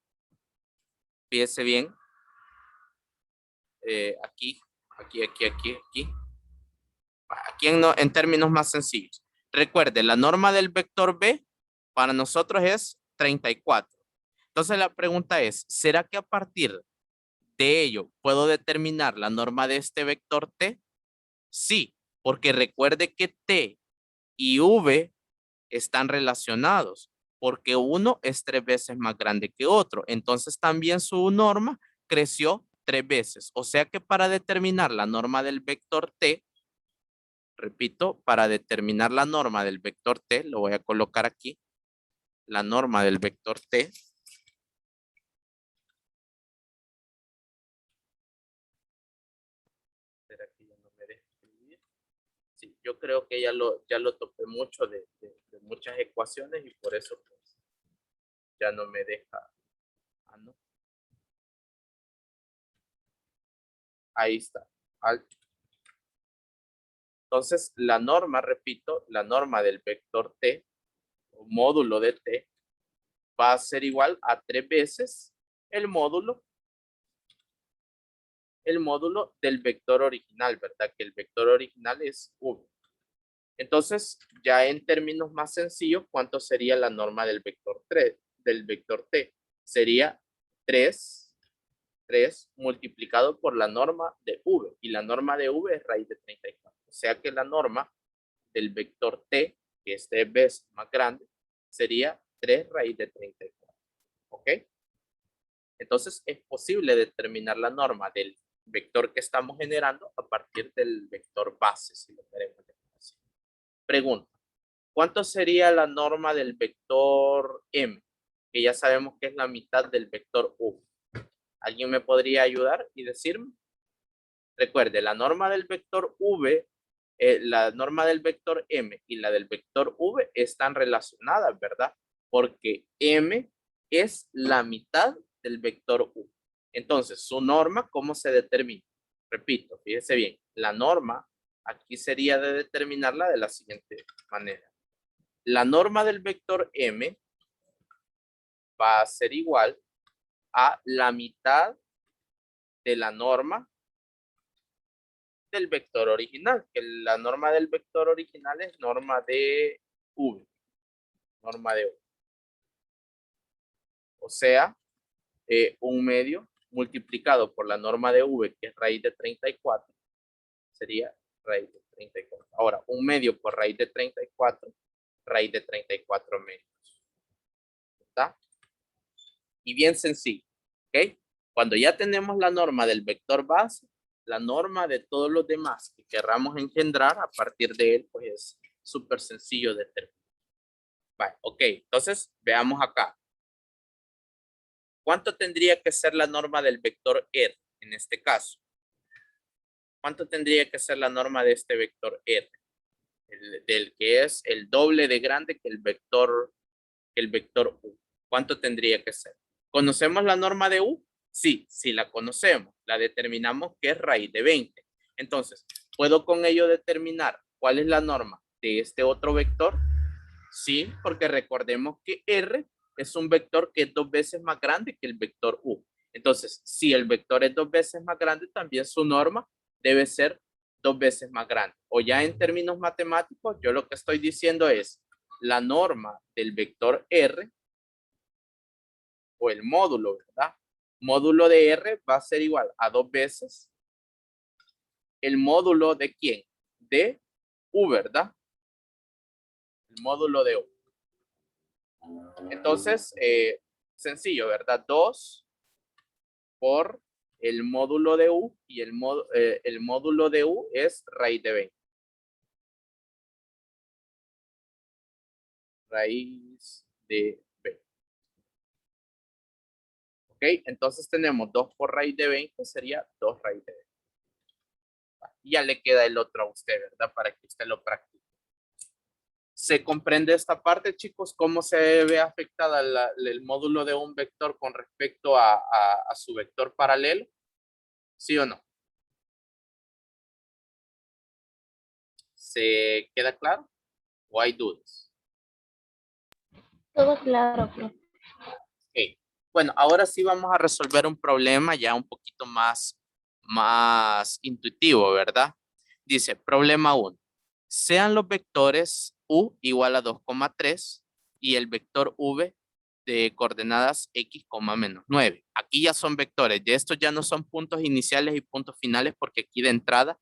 aquí, en términos más sencillos. Recuerde, la norma del vector B para nosotros es 34. Entonces la pregunta es, ¿será que a partir de ello puedo determinar la norma de este vector T? Sí, porque recuerde que T y V están relacionados, porque uno es 3 veces más grande que otro. Entonces también su norma creció 3 veces. O sea que para determinar la norma del vector T, repito, para determinar la norma del vector T, lo voy a colocar aquí, la norma del vector T. Espera que ya no me deje escribir. Sí, yo creo que ya lo topé mucho de muchas ecuaciones y por eso pues, ya no me deja. Ah, no. Ahí está. Entonces, la norma, repito, la norma del vector t, o módulo de t, va a ser igual a 3 veces el módulo del vector original, ¿verdad? Que el vector original es 1. Entonces, ya en términos más sencillos, ¿cuánto sería la norma del vector 3, del vector t? Sería 3 multiplicado por la norma de v. Y la norma de v es raíz de 34. O sea que la norma del vector t, que es 3 veces más grande, sería 3 raíz de 34. ¿Ok? Entonces es posible determinar la norma del vector que estamos generando a partir del vector base, si lo queremos decir así. Pregunta. ¿Cuánto sería la norma del vector M? Que ya sabemos que es la mitad del vector U. ¿Alguien me podría ayudar y decirme? Recuerde, la norma del vector V, la norma del vector M y la del vector V están relacionadas, ¿verdad? Porque M es la mitad del vector U. Entonces, su norma, ¿cómo se determina? Repito, fíjese bien, la norma aquí sería de determinarla de la siguiente manera. La norma del vector M va a ser igual a la mitad de la norma del vector original, que la norma del vector original es norma de V, norma de V. O sea, un medio multiplicado por la norma de V, que es raíz de 34, sería raíz de 34. Ahora, un medio por raíz de 34, raíz de 34 medios. ¿Está? Y bien sencillo, ¿ok? Cuando ya tenemos la norma del vector base, la norma de todos los demás que querramos engendrar a partir de él, pues es súper sencillo de determinar. Vale, ok, entonces veamos acá. ¿Cuánto tendría que ser la norma del vector R en este caso? ¿Cuánto tendría que ser la norma de este vector R? Del que es el doble de grande que el vector U. ¿Cuánto tendría que ser? ¿Conocemos la norma de U? Sí, sí la conocemos. La determinamos que es raíz de 20. Entonces, ¿puedo con ello determinar cuál es la norma de este otro vector? Sí, porque recordemos que R es un vector que es 2 veces más grande que el vector U. Entonces, si el vector es 2 veces más grande, también su norma debe ser 2 veces más grande. O ya en términos matemáticos, yo lo que estoy diciendo es la norma del vector R o el módulo, ¿verdad? Módulo de R va a ser igual a 2 veces el módulo de ¿quién? De U, ¿verdad? El módulo de U. Entonces, sencillo, ¿verdad? 2 por el módulo de U y el módulo de U es raíz de 20. Raíz de 20. ¿Ok? Entonces tenemos 2 por raíz de 20, sería 2 raíz de 20. Y ya le queda el otro a usted, ¿verdad? Para que usted lo practique. ¿Se comprende esta parte, chicos? ¿Cómo se ve afectada el módulo de un vector con respecto a su vector paralelo? ¿Sí o no? ¿Se queda claro? ¿O hay dudas? Todo claro, profe. Okay. Bueno, ahora sí vamos a resolver un problema ya un poquito más intuitivo, ¿verdad? Dice, problema 1. Sean los vectores U igual a 2,3 y el vector V de coordenadas X, menos 9. Aquí ya son vectores. Ya estos ya no son puntos iniciales y puntos finales porque aquí de entrada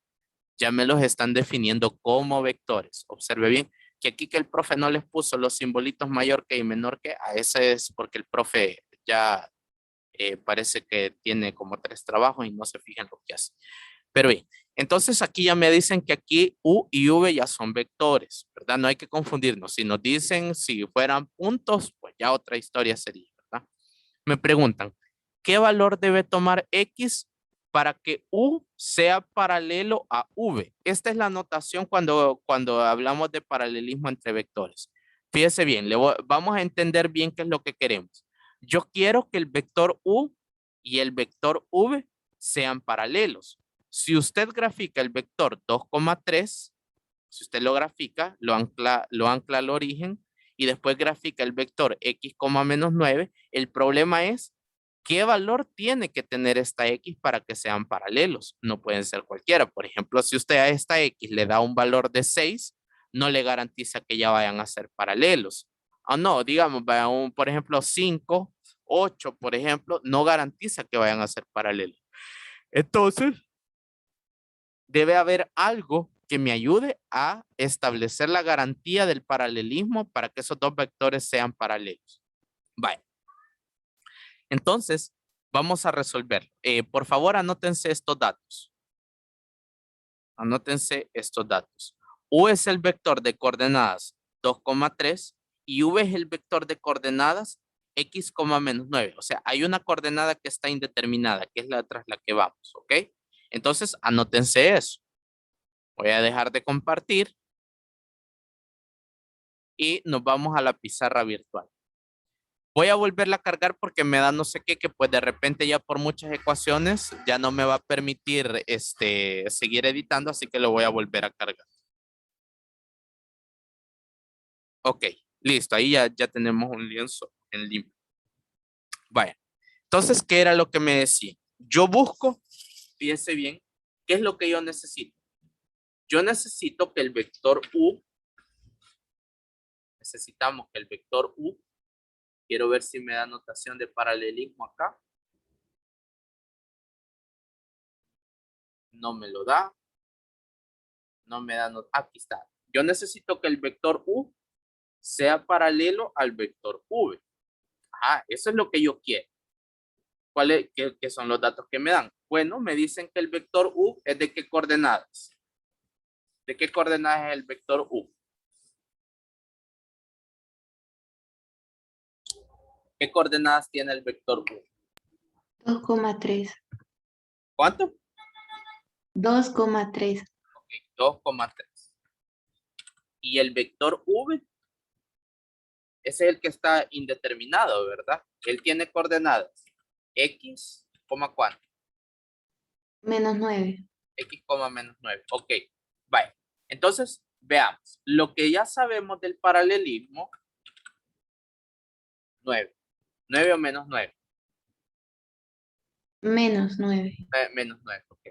ya me los están definiendo como vectores. Observe bien que aquí que el profe no les puso los simbolitos mayor que y menor que, a ese es porque el profe ya parece que tiene como 3 trabajos y no se fijan lo que hace. Pero bien, entonces aquí ya me dicen que aquí U y V ya son vectores, ¿verdad? No hay que confundirnos. Si nos dicen si fueran puntos, pues ya otra historia sería, ¿verdad? Me preguntan, ¿qué valor debe tomar X para que U sea paralelo a V? Esta es la notación cuando hablamos de paralelismo entre vectores. Fíjese bien, vamos a entender bien qué es lo que queremos. Yo quiero que el vector U y el vector V sean paralelos. Si usted grafica el vector 2,3, si usted lo grafica, lo ancla al origen y después grafica el vector X, menos 9, el problema es qué valor tiene que tener esta X para que sean paralelos. No pueden ser cualquiera. Por ejemplo, si usted a esta X le da un valor de 6, no le garantiza que ya vayan a ser paralelos. O no, digamos, por ejemplo, 5, 8, por ejemplo, no garantiza que vayan a ser paralelos. Entonces, debe haber algo que me ayude a establecer la garantía del paralelismo para que esos dos vectores sean paralelos. Vale. Entonces, vamos a resolver. Por favor, anótense estos datos. Anótense estos datos. U es el vector de coordenadas 2,3 y V es el vector de coordenadas X, menos 9. O sea, hay una coordenada que está indeterminada, que es la tras la que vamos, ¿ok? Entonces, anótense eso. Voy a dejar de compartir y nos vamos a la pizarra virtual. Voy a volverla a cargar porque me da no sé qué, que pues de repente ya por muchas ecuaciones ya no me va a permitir seguir editando, así que lo voy a volver a cargar. Ok, listo, ahí ya tenemos un lienzo en limpio. Vaya, entonces, ¿qué era lo que me decía? Yo busco, fíjense bien, ¿qué es lo que yo necesito? Yo necesito que el vector U, necesitamos que el vector U, quiero ver si me da notación de paralelismo acá. No me lo da. No me da notación. Aquí está. Yo necesito que el vector U sea paralelo al vector V. Ajá, eso es lo que yo quiero. ¿Qué son los datos que me dan? Bueno, me dicen que el vector U es de qué coordenadas. ¿De qué coordenadas es el vector U? ¿Qué coordenadas tiene el vector U? 2,3. ¿Cuánto? 2,3. Ok, 2,3. Y el vector V, ese es el que está indeterminado, ¿verdad? Él tiene coordenadas X, ¿cuánto? Menos 9. X, menos 9. Ok, vaya. Entonces, veamos. Lo que ya sabemos del paralelismo, 9. 9 o menos 9. Menos 9. Menos 9, ok.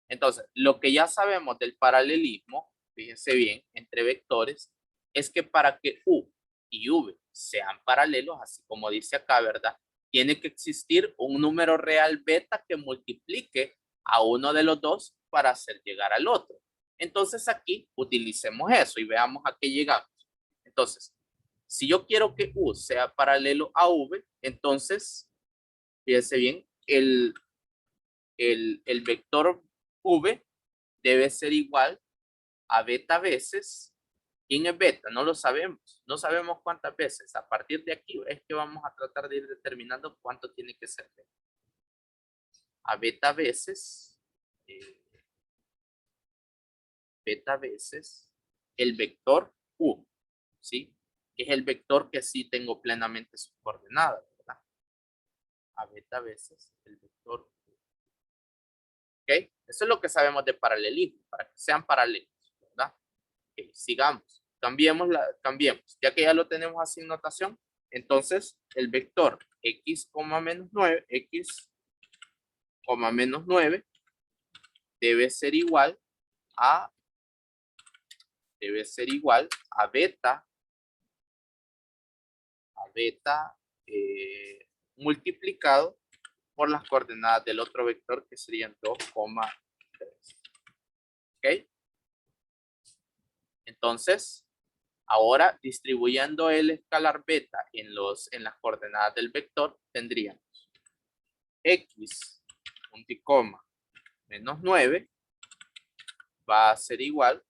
Entonces, lo que ya sabemos del paralelismo, fíjense bien, entre vectores, es que para que U y V sean paralelos, así como dice acá, ¿verdad? Tiene que existir un número real beta que multiplique a uno de los dos para hacer llegar al otro. Entonces aquí utilicemos eso y veamos a qué llegamos. Entonces, si yo quiero que U sea paralelo a V, entonces, fíjense bien, el vector V debe ser igual a beta veces. ¿Quién es beta? No lo sabemos. No sabemos cuántas veces. A partir de aquí es que vamos a tratar de ir determinando cuánto tiene que ser beta. A beta veces, el vector U, ¿sí? Que es el vector que sí tengo plenamente sus coordenadas, ¿verdad? A beta veces el vector U. ¿Ok? Eso es lo que sabemos de paralelismo, para que sean paralelos, ¿verdad? Okay, sigamos. Cambiemos. Ya que ya lo tenemos así en notación, entonces el vector x, menos 9, x, menos 9 debe ser igual a beta multiplicado por las coordenadas del otro vector, que serían 2,3. ¿Ok? Entonces, ahora distribuyendo el escalar beta en las coordenadas del vector, tendríamos x, punto y coma, menos 9 va a ser igual,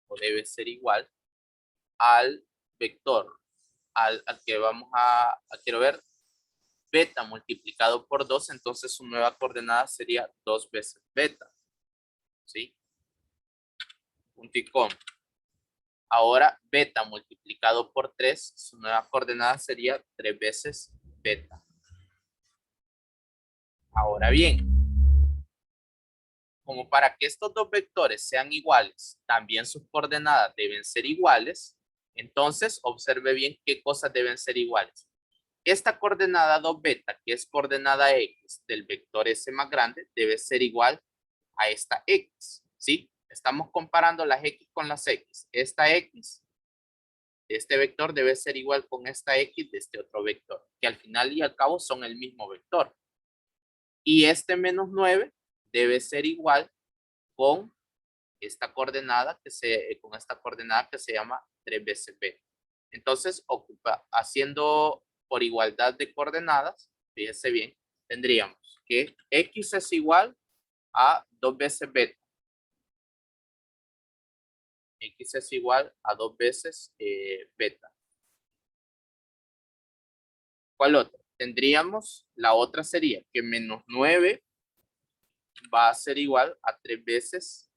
o debe ser igual, al vector, al que vamos quiero ver, beta multiplicado por 2, entonces su nueva coordenada sería 2 veces beta, ¿sí? Punto y coma. Ahora beta multiplicado por 3, su nueva coordenada sería 3 veces beta. Ahora bien, como para que estos dos vectores sean iguales, también sus coordenadas deben ser iguales, entonces observe bien qué cosas deben ser iguales. Esta coordenada 2 beta, que es coordenada x del vector s más grande, debe ser igual a esta x, ¿sí? Estamos comparando las x con las x. Esta x de este vector debe ser igual con esta x de este otro vector, que al final y al cabo son el mismo vector. Y este menos 9 debe ser igual con esta coordenada que se llama 3 veces b. Entonces, haciendo por igualdad de coordenadas, fíjense bien, tendríamos que x es igual a 2 veces beta. X es igual a 2 veces beta. ¿Cuál otra? Tendríamos, la otra sería que menos 9 va a ser igual a 3 veces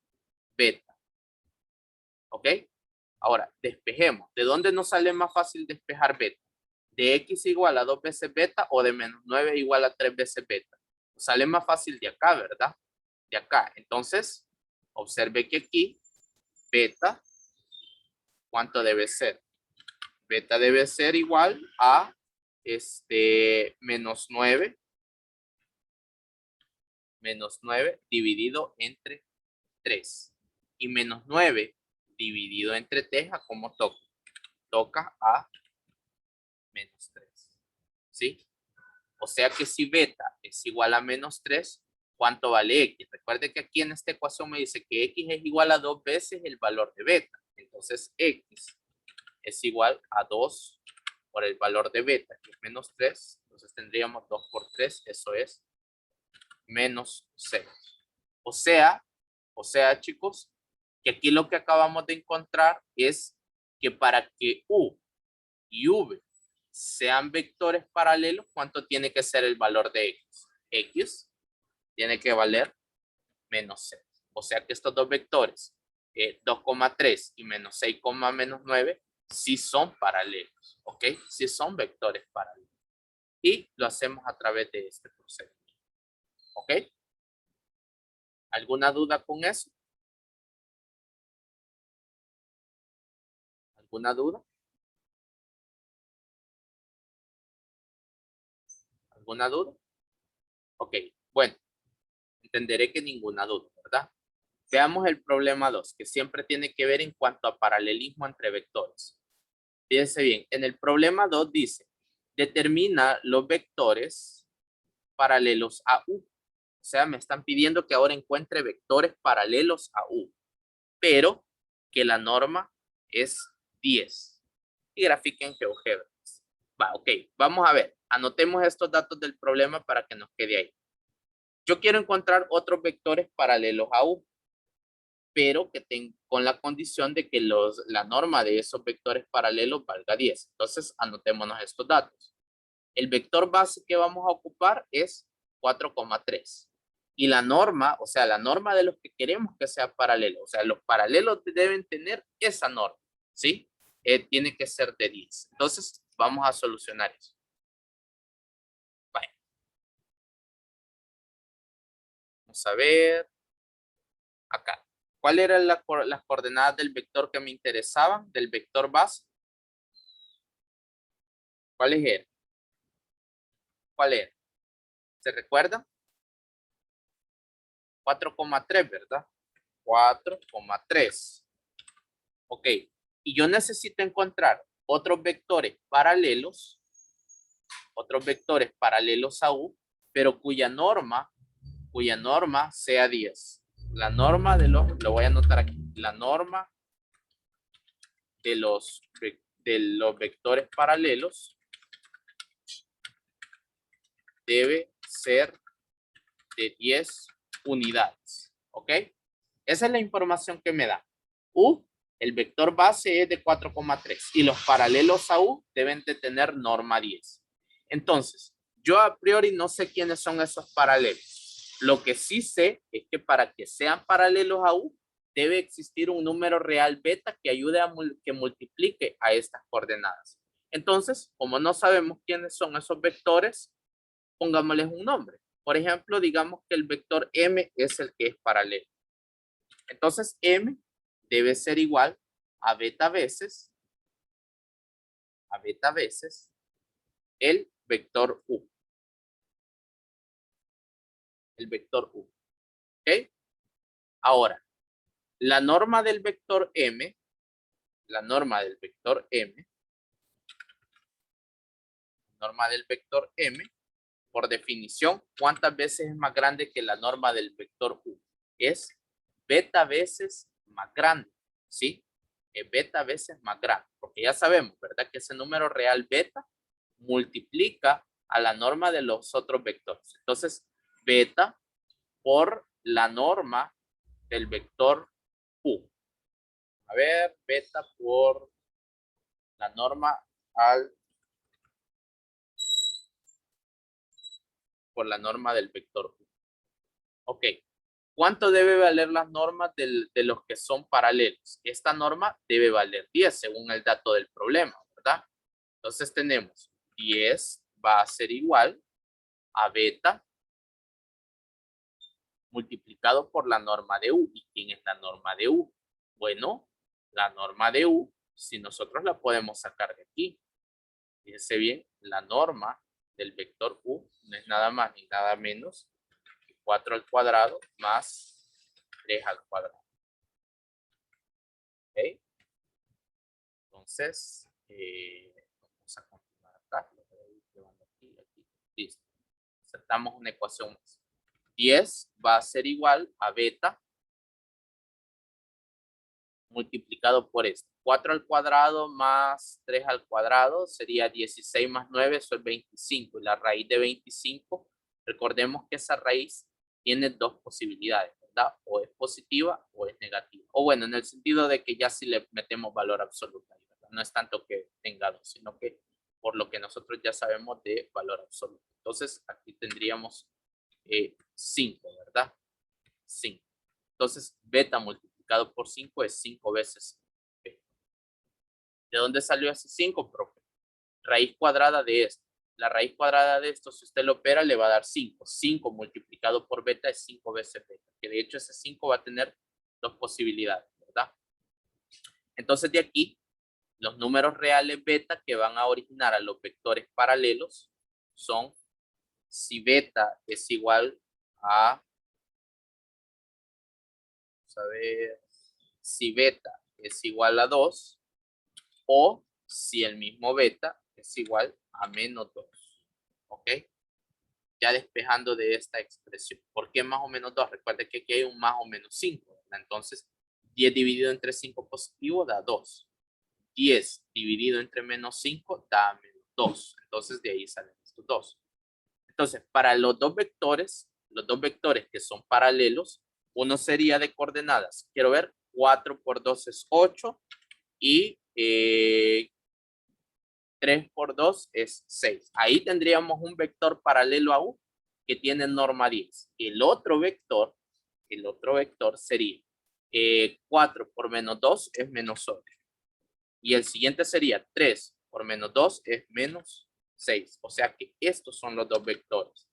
beta. ¿Ok? Ahora, despejemos. ¿De dónde nos sale más fácil despejar beta? ¿De X igual a 2 veces beta o de menos 9 igual a 3 veces beta? Nos sale más fácil de acá, ¿verdad? De acá. Entonces, observe que aquí, beta, ¿cuánto debe ser? Beta debe ser igual a menos 9 dividido entre 3. Y menos 9 dividido entre 3, ¿a cómo toca? Toca a menos 3. ¿Sí? O sea que si beta es igual a menos 3, ¿cuánto vale X? Recuerde que aquí en esta ecuación me dice que X es igual a 2 veces el valor de beta. Entonces X es igual a 2 por el valor de beta, que es menos 3. Entonces tendríamos 2 por 3, eso es menos 6. O sea, chicos, que aquí lo que acabamos de encontrar es que para que U y V sean vectores paralelos, ¿cuánto tiene que ser el valor de X? X tiene que valer menos 6. O sea que estos dos vectores, 2,3 y menos 6, menos 9, sí son paralelos, ¿ok? Sí son vectores paralelos. Y lo hacemos a través de este procedimiento, ¿ok? ¿Alguna duda con eso? ¿Alguna duda? ¿Alguna duda? Ok, bueno, entenderé que ninguna duda, ¿verdad? Veamos el problema 2, que siempre tiene que ver en cuanto a paralelismo entre vectores. Fíjense bien, en el problema 2 dice, determina los vectores paralelos a U. O sea, me están pidiendo que ahora encuentre vectores paralelos a U, pero que la norma es 10. Y grafiquen GeoGebras. Va, ok, vamos a ver. Anotemos estos datos del problema para que nos quede ahí. Yo quiero encontrar otros vectores paralelos a U, pero que con la condición de que la norma de esos vectores paralelos valga 10. Entonces, anotémonos estos datos. El vector base que vamos a ocupar es 4,3. Y la norma, o sea, la norma de los que queremos que sea paralelo, o sea, los paralelos deben tener esa norma, ¿sí? Tiene que ser de 10. Entonces, vamos a solucionar eso. Vale. Vamos a ver acá. ¿Cuáles eran las coordenadas del vector que me interesaban? Del vector base. ¿Cuáles eran? ¿Cuál era? ¿Se recuerda? 4,3, ¿verdad? 4,3. Ok. Y yo necesito encontrar otros vectores paralelos a U, pero cuya norma sea 10. La norma de lo voy a anotar aquí, la norma de los vectores paralelos debe ser de 10 unidades, ¿ok? Esa es la información que me da. U, el vector base es de 4,3 y los paralelos a U deben de tener norma 10. Entonces, yo a priori no sé quiénes son esos paralelos. Lo que sí sé es que para que sean paralelos a U, debe existir un número real beta que ayude a que multiplique a estas coordenadas. Entonces, como no sabemos quiénes son esos vectores, pongámosles un nombre. Por ejemplo, digamos que el vector M es el que es paralelo. Entonces, M debe ser igual a beta veces el vector U. El vector U. ¿Ok? Ahora, la norma del vector M, por definición, ¿cuántas veces es más grande que la norma del vector U? Es beta veces más grande, ¿sí? Es beta veces más grande, porque ya sabemos, ¿verdad? Que ese número real beta multiplica a la norma de los otros vectores. Entonces, beta por la norma del vector U. A ver, beta por la norma por la norma del vector U. Ok. ¿Cuánto debe valer las normas de los que son paralelos? Esta norma debe valer 10 según el dato del problema, ¿verdad? Entonces tenemos 10 va a ser igual a beta multiplicado por la norma de U. ¿Y quién es la norma de U? Bueno, la norma de U, si nosotros la podemos sacar de aquí. Fíjense bien, la norma del vector U no es nada más ni nada menos que 4 al cuadrado más 3 al cuadrado. ¿Ok? Entonces, vamos a continuar acá. Lo voy a ir llevando aquí, aquí. Listo. Insertamos una ecuación más. 10 va a ser igual a beta multiplicado por esto. 4 al cuadrado más 3 al cuadrado sería 16 más 9, eso es 25. Y la raíz de 25, recordemos que esa raíz tiene dos posibilidades, ¿verdad? O es positiva o es negativa. O bueno, en el sentido de que ya si le metemos valor absoluto, ¿verdad? No es tanto que tenga dos, sino que por lo que nosotros ya sabemos de valor absoluto. Entonces, aquí tendríamos 5, ¿verdad? 5. Entonces, beta multiplicado por 5 es 5 veces beta. ¿De dónde salió ese 5, profe? Raíz cuadrada de esto. La raíz cuadrada de esto, si usted lo opera, le va a dar 5. 5 multiplicado por beta es 5 veces beta. Que de hecho ese 5 va a tener dos posibilidades, ¿verdad? Entonces de aquí, los números reales beta que van a originar a los vectores paralelos son si beta es igual a, vamos a ver, si beta es igual a 2 o si el mismo beta es igual a menos 2. ¿Ok? Ya despejando de esta expresión. ¿Por qué más o menos 2? Recuerden que aquí hay un más o menos 5. ¿Verdad? Entonces, 10 dividido entre 5 positivo da 2. 10 dividido entre menos 5 da menos 2. Entonces, de ahí salen estos 2. Entonces, para los dos vectores que son paralelos, uno sería de coordenadas. Quiero ver, 4 por 2 es 8 y 3 por 2 es 6. Ahí tendríamos un vector paralelo a U que tiene norma 10. El otro vector sería 4 por menos 2 es menos 8. Y el siguiente sería 3 por menos 2 es menos 6. O sea que estos son los dos vectores.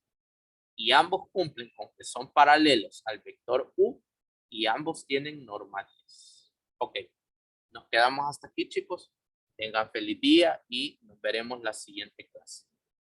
Y ambos cumplen con que son paralelos al vector U y ambos tienen norma 10. Ok, nos quedamos hasta aquí, chicos. Tengan feliz día y nos veremos la siguiente clase.